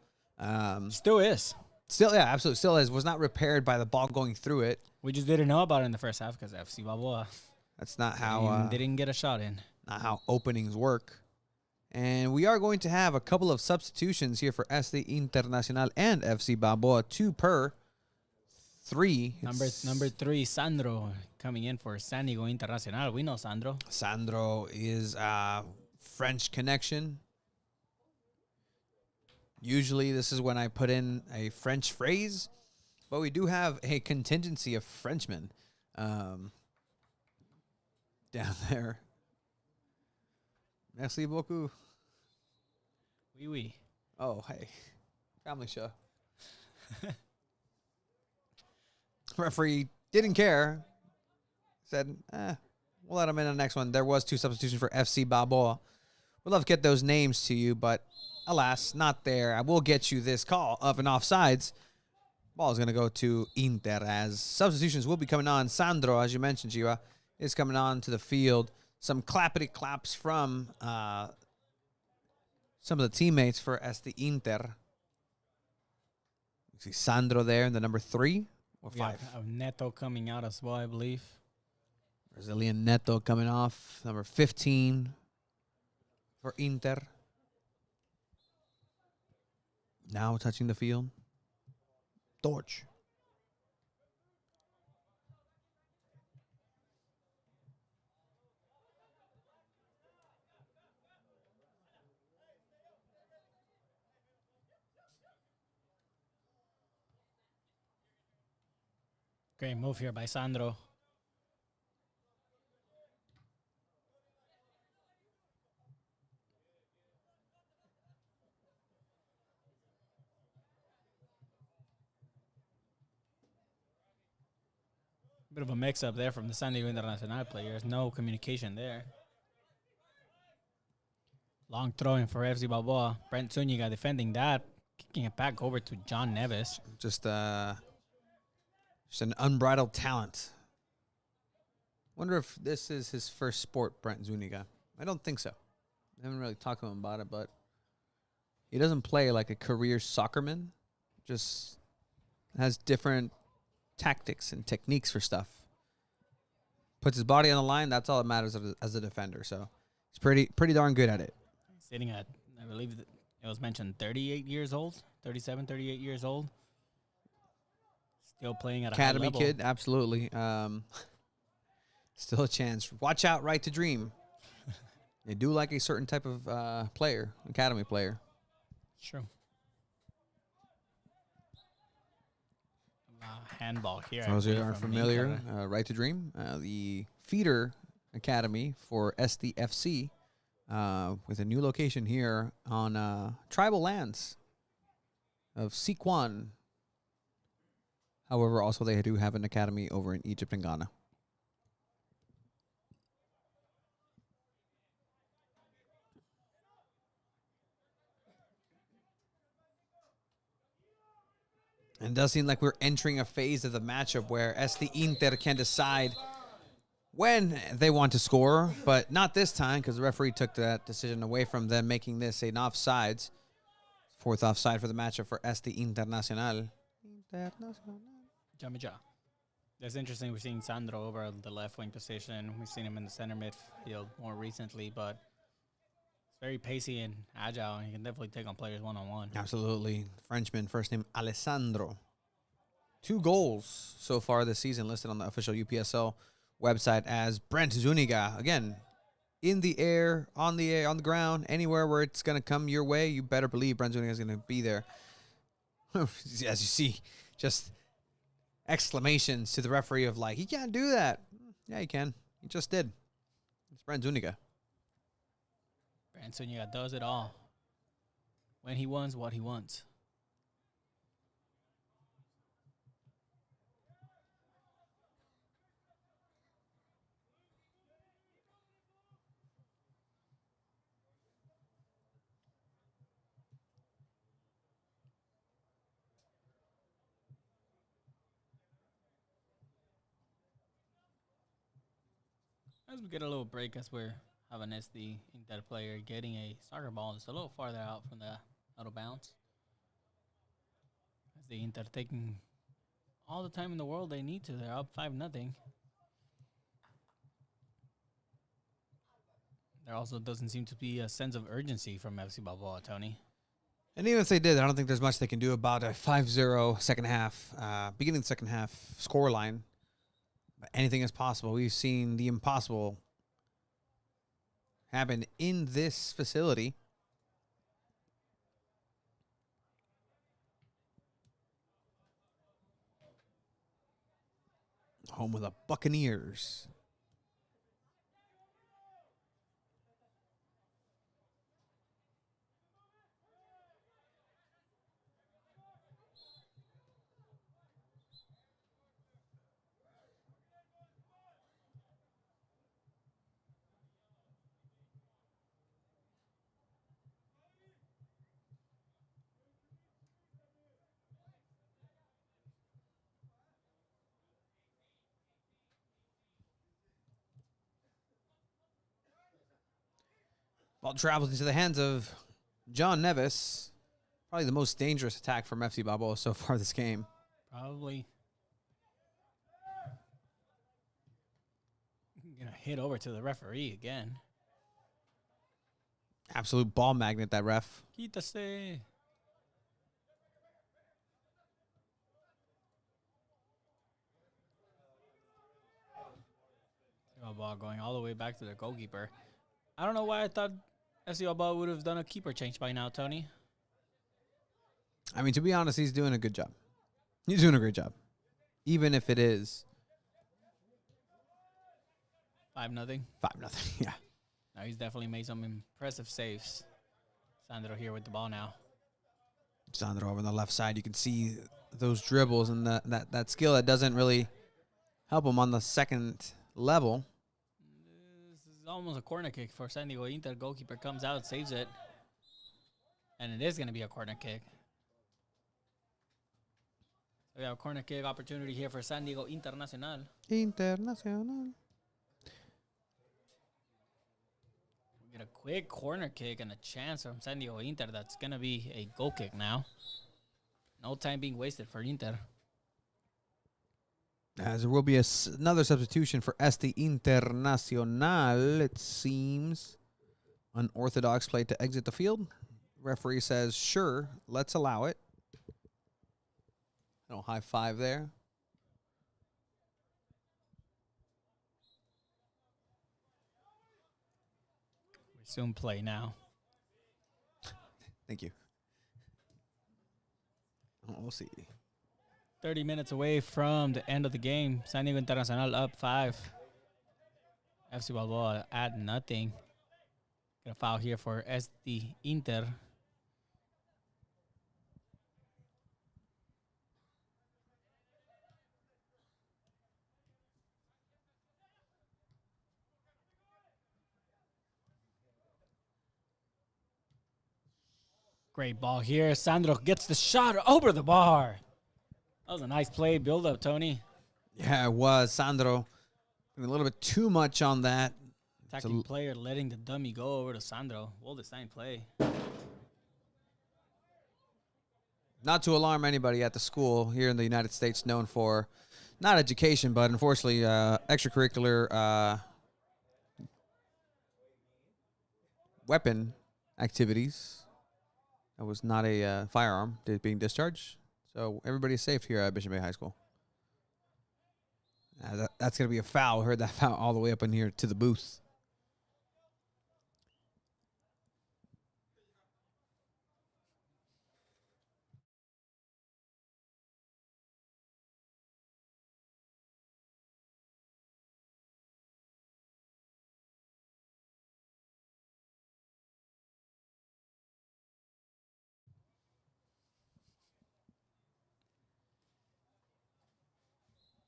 Still is. Still, yeah, absolutely. Still is. Was not repaired by the ball going through it. We just didn't know about it in the first half because FC Balboa. That's not how... didn't get a shot in. Not how openings work. And we are going to have a couple of substitutions here for SD Internacional and FC Balboa, 2 per 3. Number 3, Sandro, coming in for SanDiego Internacional. We know Sandro. Sandro is French connection. Usually this is when I put in a French phrase, but we do have a contingency of Frenchmen down there. Merci beaucoup. Oui, oui. Oh, hey. Family show. Referee didn't care. Said, We'll let him in on the next one. There was 2 substitutions for FC Balboa. We'd love to get those names to you, but alas, not there. I will get you this call of an offsides. Ball is going to go to Inter as substitutions will be coming on. Sandro, as you mentioned, Jiva, is coming on to the field. Some clappity claps from some of the teammates for SD Inter. You see Sandro there in the number 3 or 5. We have Neto coming out as well, I believe. Brazilian Neto coming off, number 15 for Inter. Now touching the field. Torch. Great move here by Sandro. Bit of a mix-up there from the San Diego Internacional players. No communication there. Long throwing for FC Balboa. Brent Zuniga defending that. Kicking it back over to John Neves. Just an unbridled talent. Wonder if this is his first sport, Brent Zuniga. I don't think so. I haven't really talked to him about it, but he doesn't play like a career soccerman. Just has different tactics and techniques for stuff. Puts his body on the line. That's all that matters as a defender. So he's pretty darn good at it. Sitting at, I believe it was mentioned, 38 years old, 37, 38 years old. Still playing at a high level. Academy kid, absolutely. Still a chance. Watch out, Right to Dream. They do like a certain type of player, academy player. True. Handball here. For those who aren't familiar, Right to Dream, the feeder academy for SDFC, with a new location here on tribal lands of Sikwan. However, also they do have an academy over in Egypt and Ghana. And it does seem like we're entering a phase of the matchup where SD Inter can decide when they want to score, but not this time because the referee took that decision away from them, making this an offsides. 4th offside for the matchup for SD Internacional. Jamija. That's interesting. We're seeing Sandro over the left wing position. We've seen him in the center midfield more recently, but it's very pacey and agile, and he can definitely take on players one-on-one. Absolutely. Frenchman, first name Alessandro. 2 goals so far this season listed on the official UPSL website as Brent Zuniga. Again, in the air, on the ground, anywhere where it's going to come your way, you better believe Brent Zuniga is going to be there. As you see, just exclamations to the referee of like, he can't do that. Yeah, he can. He just did. It's Brent Zuniga. Brent Zuniga does it all. When he wants what he wants. As we get a little break, as we're having SD Inter player getting a soccer ball just a little farther out from the out of bounds. As the Inter taking all the time in the world they need to. They're up 5-0. There also doesn't seem to be a sense of urgency from FC Balboa, Tony. And even if they did, I don't think there's much they can do about a 5-0 second half, beginning of the second half scoreline. Anything is possible. We've seen the impossible happen in this facility. Home of the Buccaneers. Ball travels into the hands of John Nevis. Probably the most dangerous attack from FC Balboa so far this game. Probably. Gonna hit over to the referee again. Absolute ball magnet, that ref. Quítase. Ball going all the way back to the goalkeeper. I don't know why I thought FC Balboa would have done a keeper change by now, Tony. I mean, to be honest, he's doing a good job. He's doing a great job. Even if it is 5-0. 5-0. Yeah. Now he's definitely made some impressive saves. Sandro here with the ball now. Sandro over on the left side. You can see those dribbles and that skill that doesn't really help him on the second level. This is almost a corner kick for San Diego Inter. Goalkeeper comes out, saves it. And it is going to be a corner kick. So we have a corner kick opportunity here for San Diego Internacional. Internacional. We get a quick corner kick and a chance from San Diego Inter. That's going to be a goal kick now. No time being wasted for Inter. As there will be another substitution for Este Internacional, it seems. Unorthodox play to exit the field. Referee says, sure, let's allow it. No high five there. Resume play now. Thank you. We'll see. 30 minutes away from the end of the game. San Diego Internacional up 5. FC Balboa at nothing. Get a foul here for SD Inter. Great ball here. Sandro gets the shot over the bar. That was a nice play. Build up, Tony. Yeah, it was. Sandro a little bit too much on that. Attacking player letting the dummy go over to Sandro. Well designed play. Not to alarm anybody at the school here in the United States, known for not education, but unfortunately extracurricular weapon activities. That was not a firearm being discharged. So everybody's safe here at Mission Bay High School. That's going to be a foul. Heard that foul all the way up in here to the booth.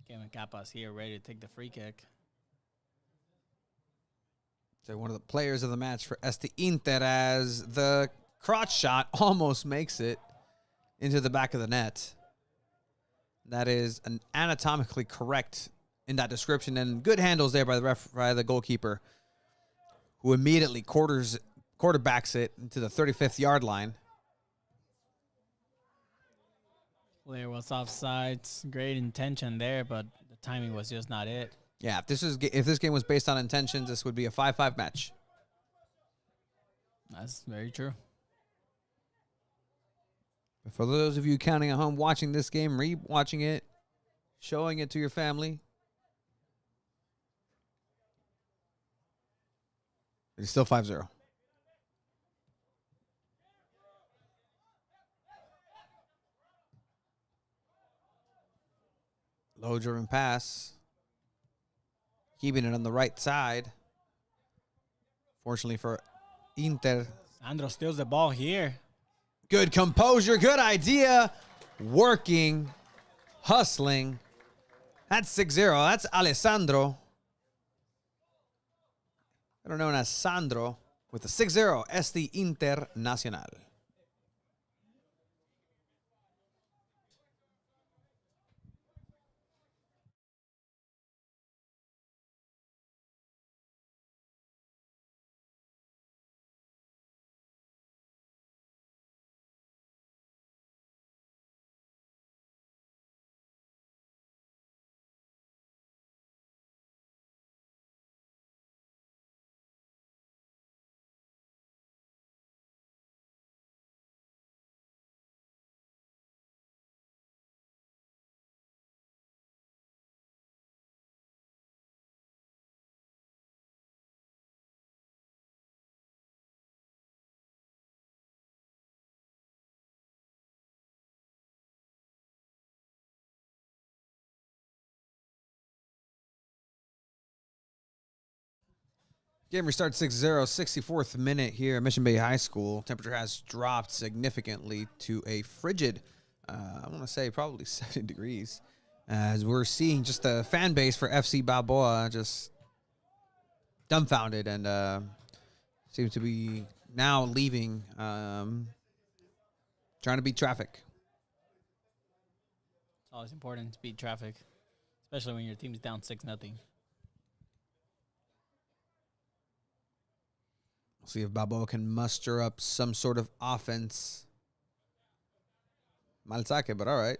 Kevin Capas here ready to take the free kick. So one of the players of the match for Este Inter as the crotch shot almost makes it into the back of the net. That is an anatomically correct in that description, and good handles there by the goalkeeper, who immediately quarterbacks it into the 35th yard line. Player was offside. Great intention there, but the timing was just not it. Yeah, if this game was based on intentions, this would be a 5-5 match. That's very true. But for those of you counting at home watching this game, re-watching it, showing it to your family, it's still 5-0. Low driven pass. Keeping it on the right side. Fortunately for Inter. Sandro steals the ball here. Good composure, good idea. Working, hustling. That's 6-0. That's Alessandro. Better known as Sandro with the 6-0 Este Internacional. Game restarts 6-0, 64th minute here at Mission Bay High School. Temperature has dropped significantly to a frigid, I want to say probably 70 degrees. As we're seeing just the fan base for FC Balboa just dumbfounded and seems to be now leaving, trying to beat traffic. It's always important to beat traffic, especially when your team's down 6-0. We'll see if Balboa can muster up some sort of offense. Mal saque, but all right.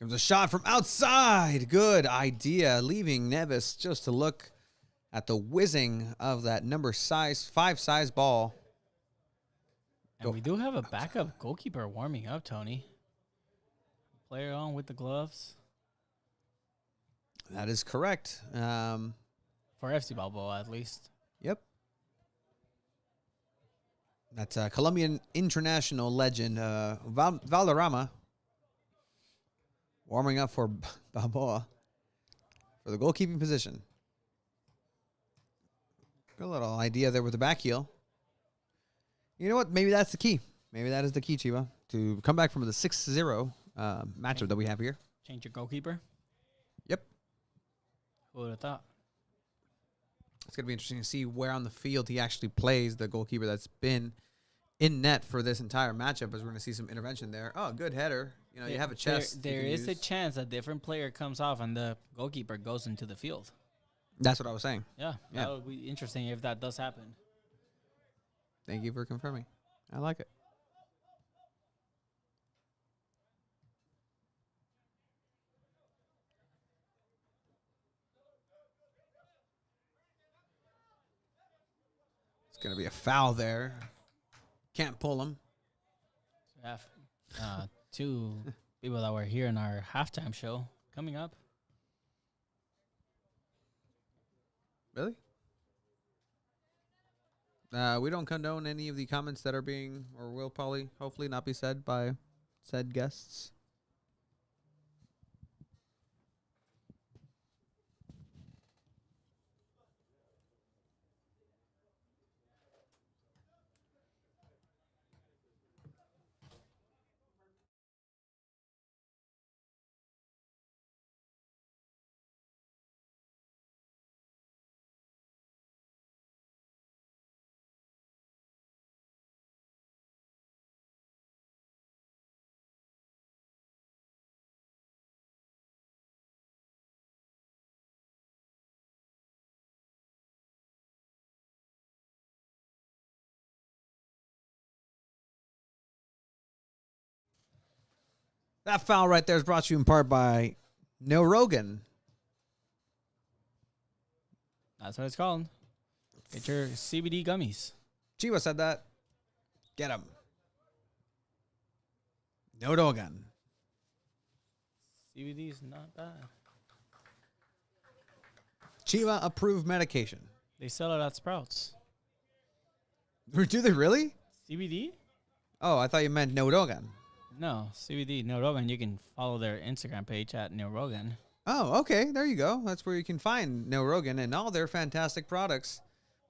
Comes a shot from outside. Good idea. Leaving Neves just to look at the whizzing of that number 5 size ball. And we do have a backup goalkeeper warming up, Tony. Player on with the gloves. That is correct. For FC Balboa, at least. Yep. That's Colombian international legend Valderrama warming up for Balboa for the goalkeeping position. Got a little idea there with the back heel. You know what? Maybe that's the key. Maybe that is the key, Chiba, to come back from the 6-0 matchup that we have here. Change your goalkeeper? Yep. Who would have thought? It's going to be interesting to see where on the field he actually plays, the goalkeeper that's been in net for this entire matchup, as we're going to see some intervention there. Oh, good header. You know, you have a chest. There is a chance a different player comes off and the goalkeeper goes into the field. That's what I was saying. Yeah. That would be interesting if that does happen. Thank you for confirming. I like it. It's going to be a foul there. Can't pull him. We have two people that were here in our halftime show coming up. Really? We don't condone any of the comments that are being or will probably, hopefully, not be said by said guests. That foul right there is brought to you in part by No Rogan. That's what it's called. Get your CBD gummies. Chiwa said that. Get him. No Rogan. CBD is not bad. Chiwa approved medication. They sell it at Sprouts. Do they really? CBD? Oh, I thought you meant No Rogan. No, CBD, No Rogan. You can follow their Instagram page at No Rogan. Oh, okay. There you go. That's where you can find No Rogan and all their fantastic products.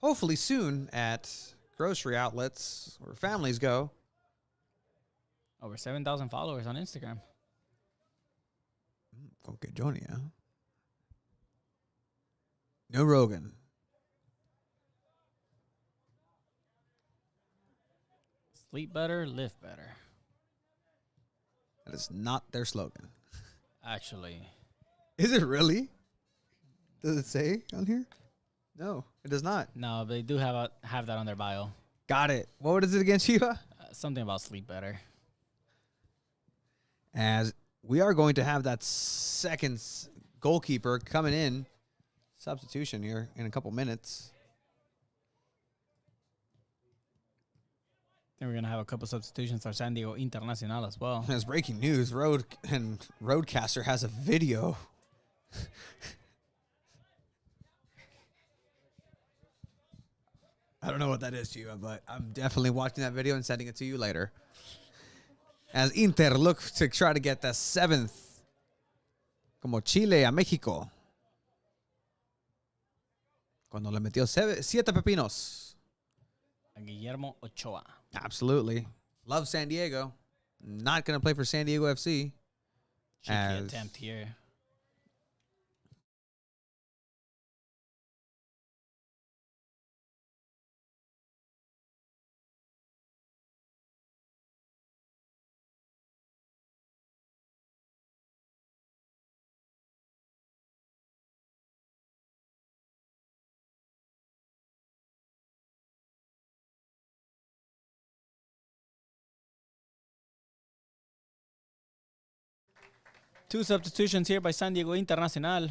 Hopefully soon at grocery outlets where families go. Over 7,000 followers on Instagram. Okay, Johnny, huh? No Rogan. Sleep better, live better. That is not their slogan. Actually. Is it really? Does it say on here? No, it does not. No, they do have that on their bio. Got it. What is it again, Shiva? Something about sleep better. As we are going to have that second goalkeeper coming in. Substitution here in a couple minutes. Then we're going to have a couple substitutions for San Diego Internacional as well. As breaking news, Roadcaster has a video. I don't know what that is, Chiva, but I'm definitely watching that video and sending it to you later. As Inter look to try to get the 7th como Chile a Mexico. Cuando le metió 7 pepinos. Guillermo Ochoa. Absolutely. Love San Diego. Not going to play for San Diego FC. Cheeky attempt here. Two substitutions here by San Diego Internacional.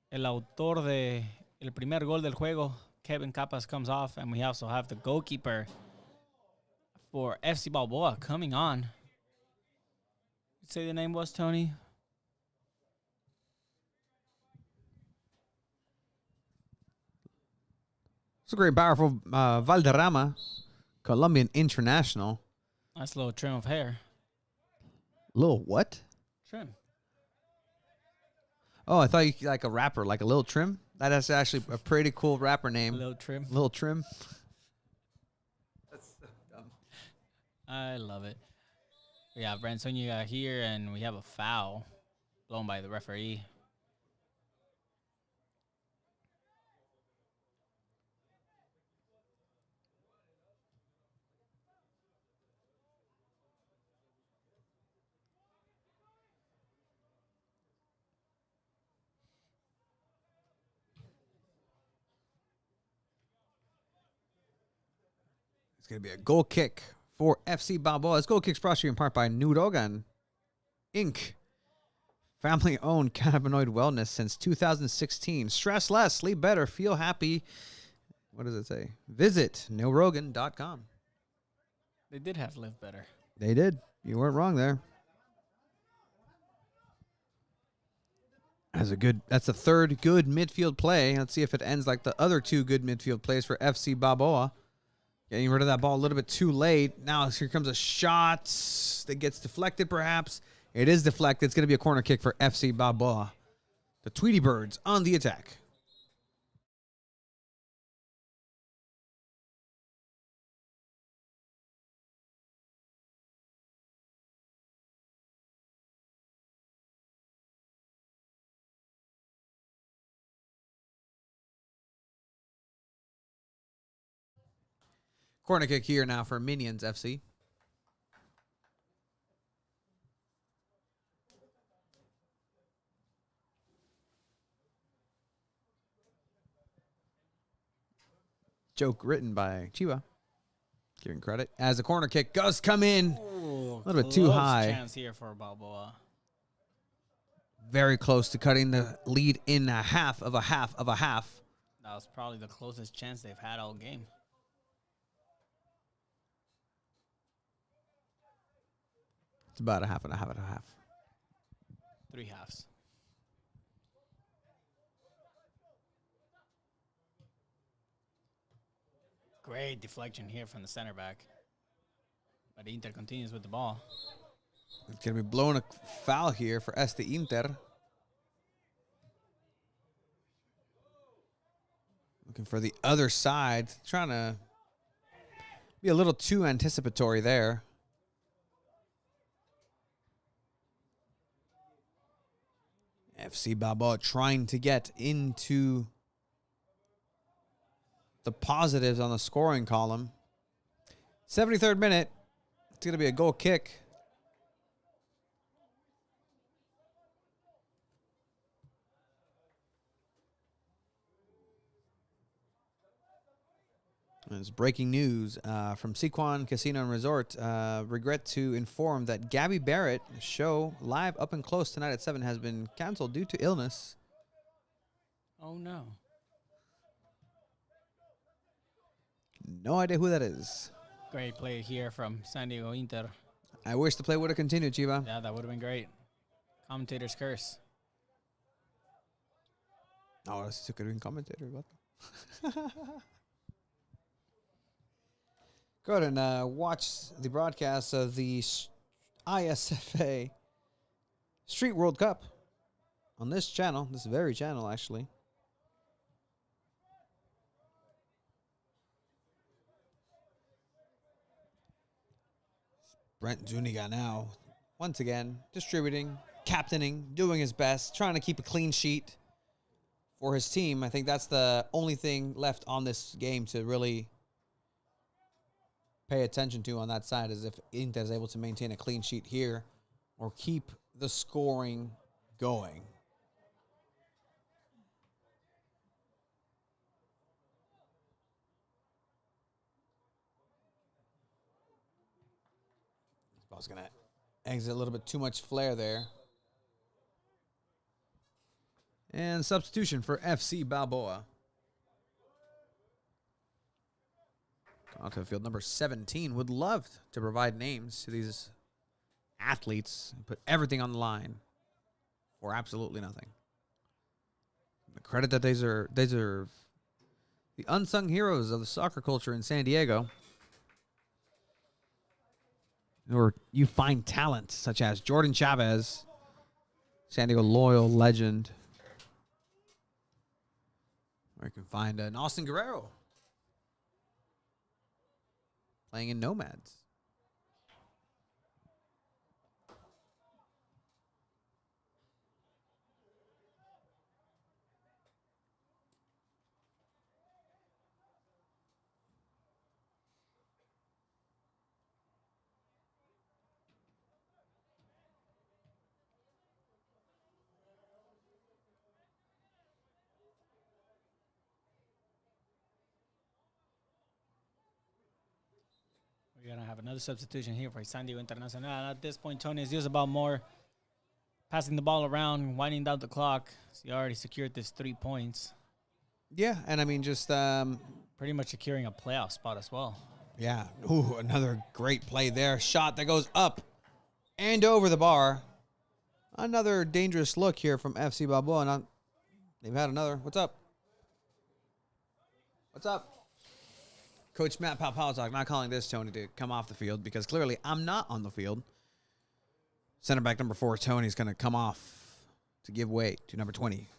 El autor de el primer gol del juego, Kevin Capas, comes off, and we also have the goalkeeper for FC Balboa coming on. Say the name was, Tony? It's a great, powerful Valderrama, Colombian international. Nice little trim of hair. Little what? Trim. Oh, I thought you like a rapper, like a Lil Trim. That is actually a pretty cool rapper name. Lil Trim. Lil Trim. That's so dumb. I love it. We have Bransonia here, and we have a foul blown by the referee. It's going to be a goal kick for FC Balboa. This goal kick's brought to you in part by New Rogan Inc. Family-owned cannabinoid wellness since 2016. Stress less, sleep better, feel happy. What does it say? Visit newrogan.com. They did have Live Better. They did. You weren't wrong there. That's the third good midfield play. Let's see if it ends like the other two good midfield plays for FC Balboa. Getting rid of that ball a little bit too late. Now here comes a shot that gets deflected perhaps. It is deflected. It's going to be a corner kick for FC Balboa. The Tweety Birds on the attack. Corner kick here now for Minions FC. Joke written by Chiba. Giving credit. As the corner kick does come in. Ooh, a little bit too high. Chance here for Balboa. Very close to cutting the lead in a half of a half of a half. That was probably the closest chance they've had all game. It's about a half and a half and a half. 3 halves. Great deflection here from the center back. But Inter continues with the ball. It's going to be blowing a foul here for Este Inter. Looking for the other side. Trying to be a little too anticipatory there. FC Balboa trying to get into the positives on the scoring column. 73rd minute. It's going to be a goal kick. It's breaking news from Siquan Casino and Resort. Regret to inform that Gabby Barrett show live up and close tonight at 7 has been canceled due to illness. Oh, no. No idea who that is. Great play here from San Diego Inter. I wish the play would have continued, Chiba. Yeah, that would have been great. Commentator's curse. Oh, this could have been commentator. What? Go ahead and watch the broadcast of the ISFA Street World Cup. on this channel, this very channel, actually. Brent Zuniga now, once again, distributing, captaining, doing his best, trying to keep a clean sheet for his team. I think that's the only thing left on this game to really pay attention to on that side, is if Inter is able to maintain a clean sheet here or keep the scoring going. I was going to exit a little bit too much flare there. And substitution for FC Balboa. Onto the field, number 17. Would love to provide names to these athletes and put everything on the line for absolutely nothing. The credit that they deserve. The unsung heroes of the soccer culture in San Diego. Or you find talent such as Jordan Chavez, San Diego loyal legend. Or you can find an Austin Guerrero playing in Nomads. We're going to have another substitution here for San Diego Internacional. At this point, Tony is just about more passing the ball around, winding down the clock. So he already secured this 3 points. Yeah, and I mean, just pretty much securing a playoff spot as well. Yeah. Ooh, another great play there. Shot that goes up and over the bar. Another dangerous look here from FC Balboa. Now, they've had another. What's up? What's up? Coach Matt Palpalzak not calling this Tony to come off the field because clearly I'm not on the field. Center back number 4, Tony's going to come off to give way to number 20.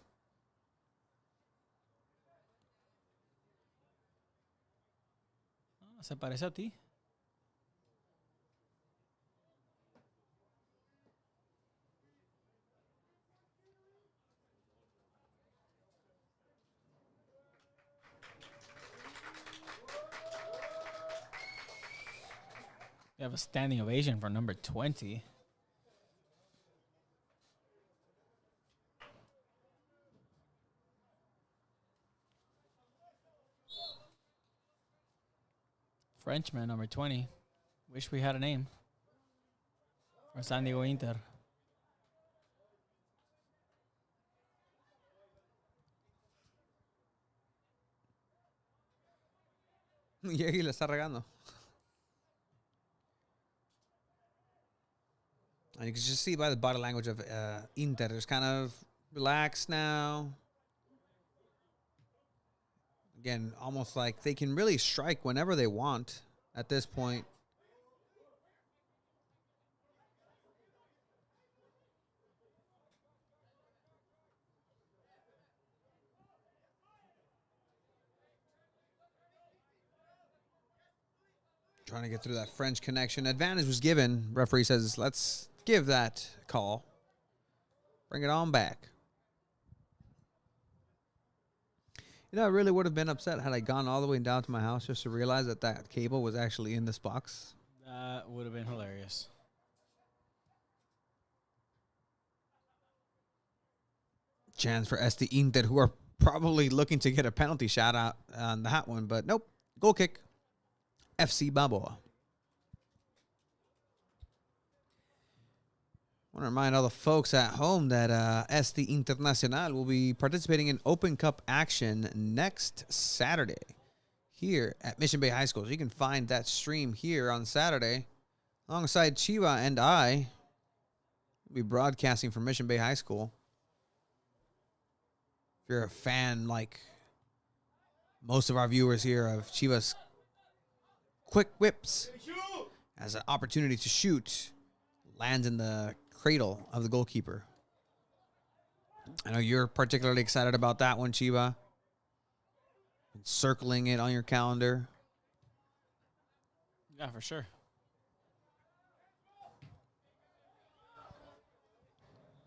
Se parece a ti. We have a standing ovation for number 20. Frenchman, number 20. Wish we had a name for San Diego Inter. Y ahí le está regando. And you can just see by the body language of Inter, it's kind of relaxed now. Again, almost like they can really strike whenever they want at this point. Trying to get through that French connection. Advantage was given. Referee says, let's give that call. Bring it on back. You know, I really would have been upset had I gone all the way down to my house just to realize that that cable was actually in this box. That would have been hilarious. Chance for SD Inter, who are probably looking to get a penalty shot out on that one, but nope. Goal kick. FC Balboa. I want to remind all the folks at home that SD Internacional will be participating in Open Cup action next Saturday here at Mission Bay High School. So you can find that stream here on Saturday alongside Chiva and I. We'll be broadcasting from Mission Bay High School. If you're a fan like most of our viewers here of Chiva's quick whips as an opportunity to shoot, lands in the cradle of the goalkeeper. I know you're particularly excited about that one, Chiba. Circling it on your calendar. Yeah, for sure.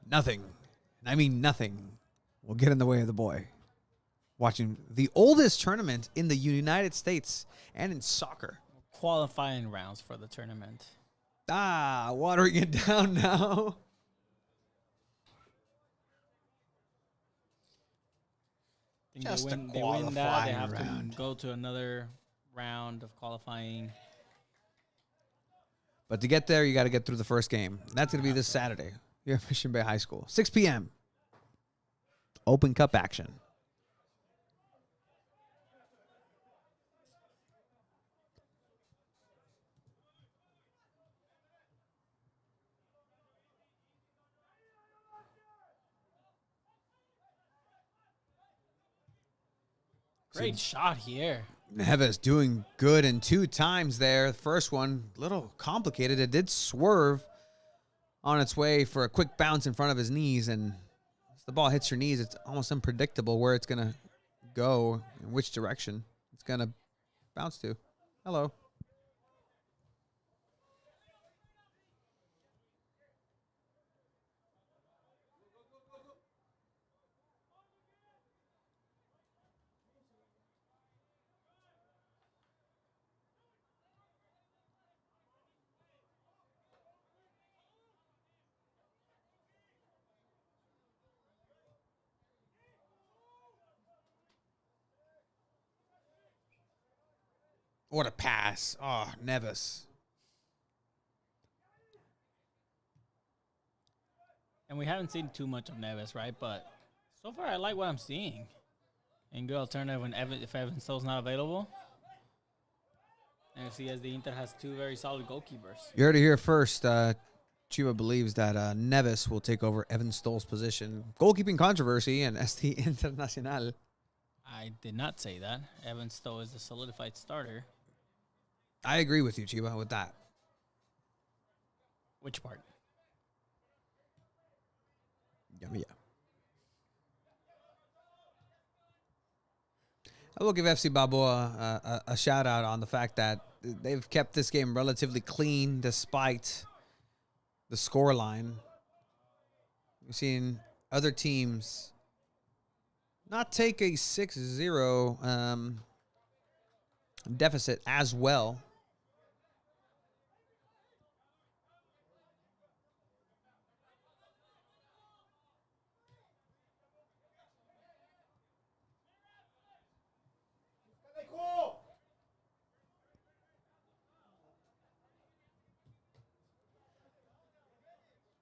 Nothing, and I mean nothing, will get in the way of the boy watching the oldest tournament in the United States and in soccer. Qualifying rounds for the tournament. Watering it down now. I think Just a they win that. They qualifying have round. to go to another round of qualifying. But to get there, you got to get through the first game. That's going to be this Saturday here at Mission Bay High School. 6 p.m. Open Cup action. Great shot here. Neves doing good in 2 times there. The first one, a little complicated. It did swerve on its way for a quick bounce in front of his knees, and as the ball hits your knees, it's almost unpredictable where it's going to go, in which direction it's going to bounce to. Hello. What a pass. Oh, Neves. And we haven't seen too much of Neves, right? But so far, I like what I'm seeing. And good alternative when if Evan Stoll's not available. And you see, as the Inter has 2 very solid goalkeepers. You heard it here first. Chiba believes that Neves will take over Evan Stoll's position. Goalkeeping controversy and ST Internacional. I did not say that. Evan Stoll is the solidified starter. I agree with you, Chiba, with that. Which part? Yeah. I will give FC Balboa a shout out on the fact that they've kept this game relatively clean despite the scoreline. We've seen other teams not take a 6-0 deficit as well.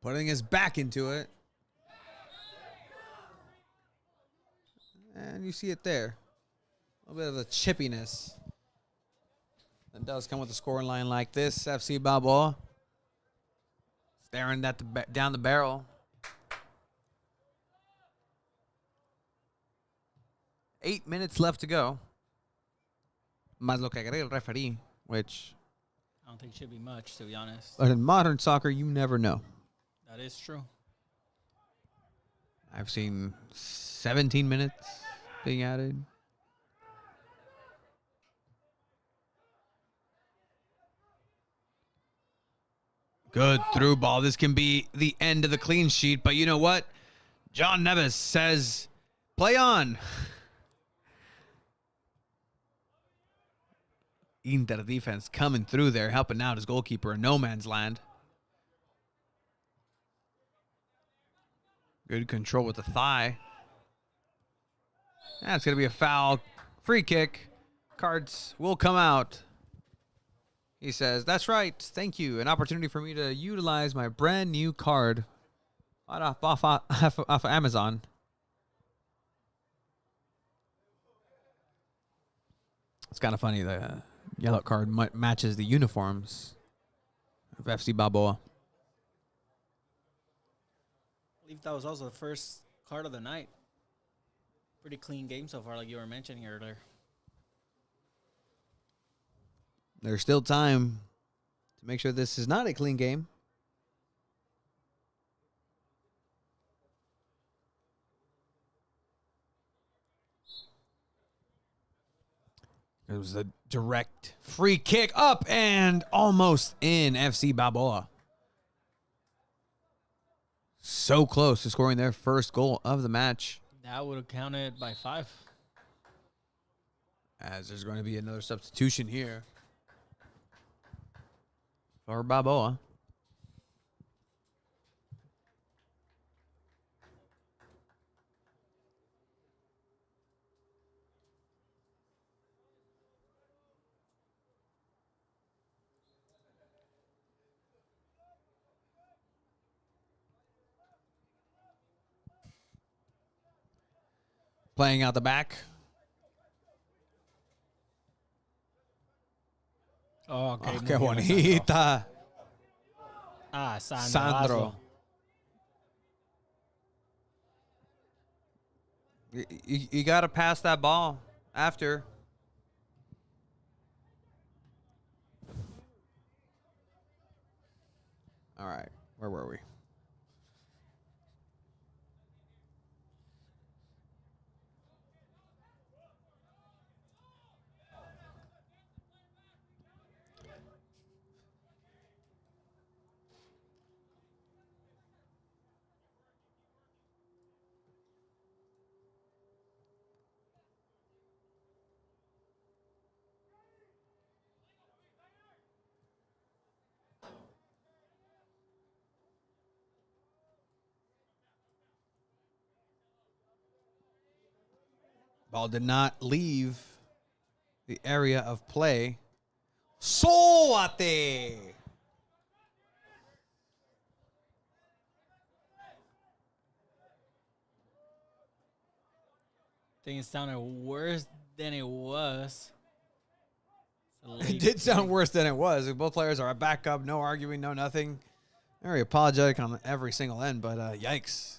Putting his back into it. And you see it there. A little bit of the chippiness that does come with a scoring line like this. FC Balboa staring at down the barrel. 8 minutes left to go. Más lo que agrega el referee, which I don't think it should be much, to be honest. but in modern soccer, you never know. That is true. I've seen 17 minutes being added. Good through ball. This can be the end of the clean sheet, but you know what? John Neves says, play on. Inter defense coming through there, helping out his goalkeeper in no man's land. Good control with the thigh. That's going to be a foul. Free kick. Cards will come out. He says, that's right. Thank you. An opportunity for me to utilize my brand new card off Amazon. It's kind of funny. The yellow card matches the uniforms of FC Balboa. I believe that was also the first card of the night. Pretty clean game so far, like you were mentioning earlier. There's still time to make sure this is not a clean game. It was a direct free kick up and almost in FC Balboa. So close to scoring their first goal of the match. That would have counted by 5. As there's going to be another substitution here for Balboa. Playing out the back. Oh, okay. Oh, qué bonita. Sandro. Sandro. You got to pass that ball after. All right. Where were we? Ball did not leave the area of play. Soate. I think it sounded worse than it was. It did sound worse than it was. Both players are back up, no arguing, no nothing. Very apologetic on every single end, but yikes.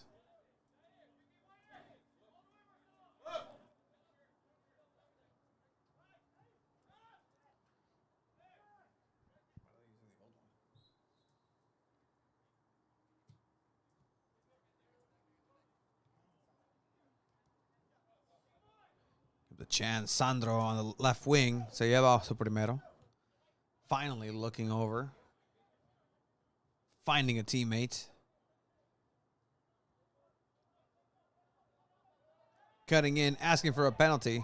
The chance, Sandro on the left wing. Se lleva su primero. Finally looking over. Finding a teammate. Cutting in, asking for a penalty.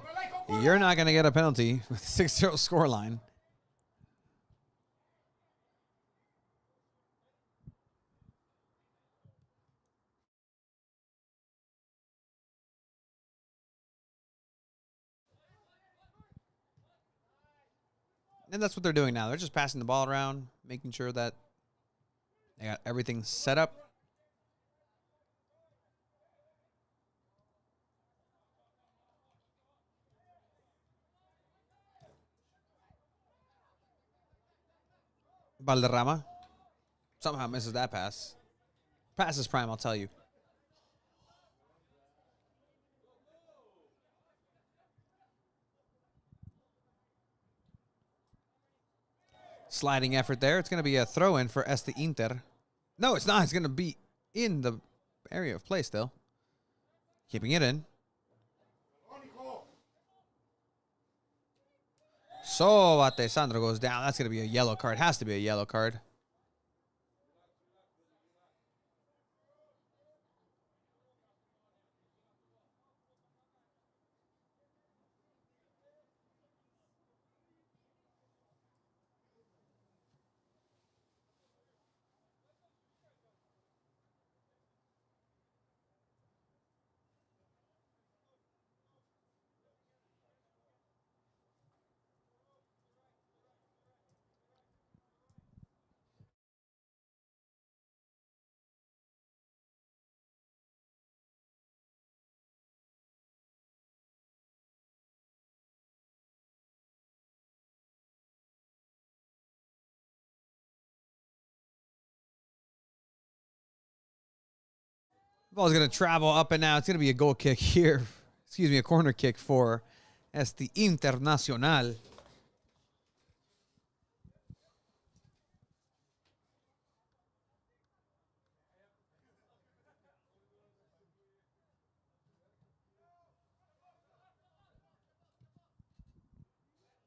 You're not going to get a penalty with 6-0 scoreline. And that's what they're doing now. They're just passing the ball around, making sure that they got everything set up. Valderrama somehow misses that pass. Pass is prime, I'll tell you. Sliding effort there. It's going to be a throw-in for Este Inter. No, it's not. It's going to be in the area of play still. Keeping it in. So, Sandro goes down. That's going to be a yellow card. Has to be a yellow card. Ball's going to travel up and now. It's going to be a goal kick here. Excuse me, a corner kick for Este Internacional.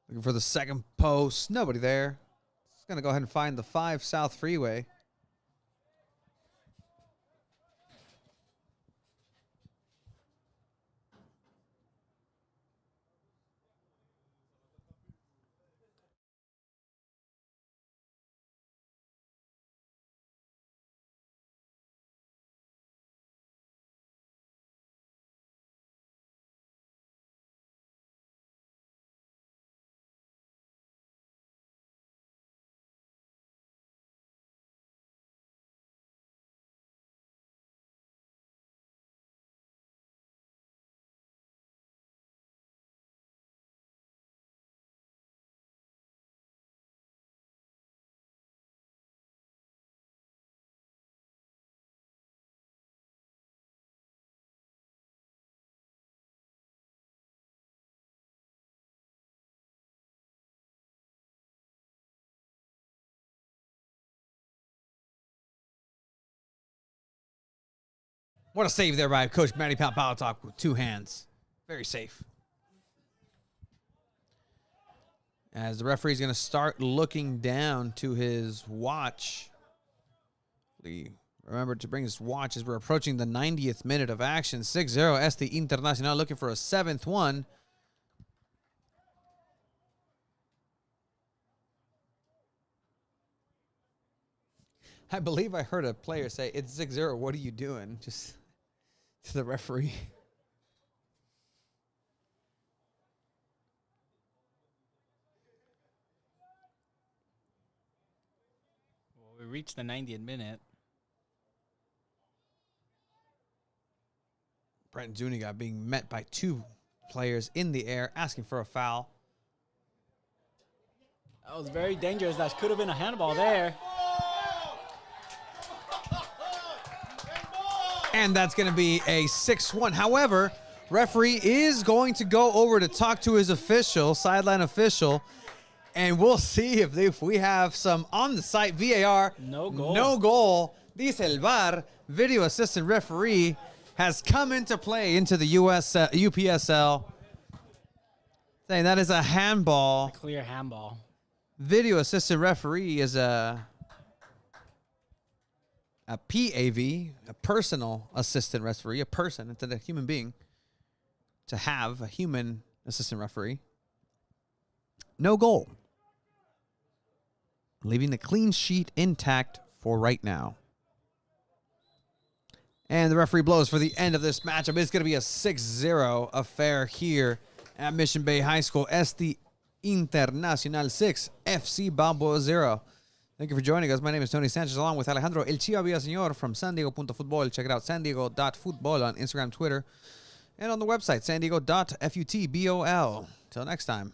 Looking for the second post. Nobody there. Just going to go ahead and find the 5 South Freeway. What a save there by Coach Manny Palpalatok with 2 hands. Very safe. As the referee is going to start looking down to his watch. Remember to bring his watch as we're approaching the 90th minute of action. 6-0, Este Internacional looking for a 7th one. I believe I heard a player say, it's 6-0, what are you doing? Just to the referee. Well, we reached the 90th minute. Brent Zuniga being met by 2 players in the air, asking for a foul. That was very dangerous. That could have been a handball there. And that's going to be a 6-1. However, referee is going to go over to talk to his official, sideline official, and we'll see if we have some on the site VAR. No goal. No goal. Dice el VAR, video assistant referee, has come into play into the UPSL, saying that is a handball. A clear handball. Video assistant referee is a PAV, a personal assistant referee, a person, it's a human being, to have a human assistant referee. No goal. Leaving the clean sheet intact for right now. And the referee blows for the end of this matchup. It's going to be a 6-0 affair here at Mission Bay High School. Este Internacional 6, FC Balboa 0. Thank you for joining us. My name is Tony Sanchez, along with Alejandro El Chiva Villaseñor from SanDiego.Fútbol. Check it out, SanDiego.Fútbol on Instagram, Twitter, and on the website, SanDiego.Futbol. Till next time.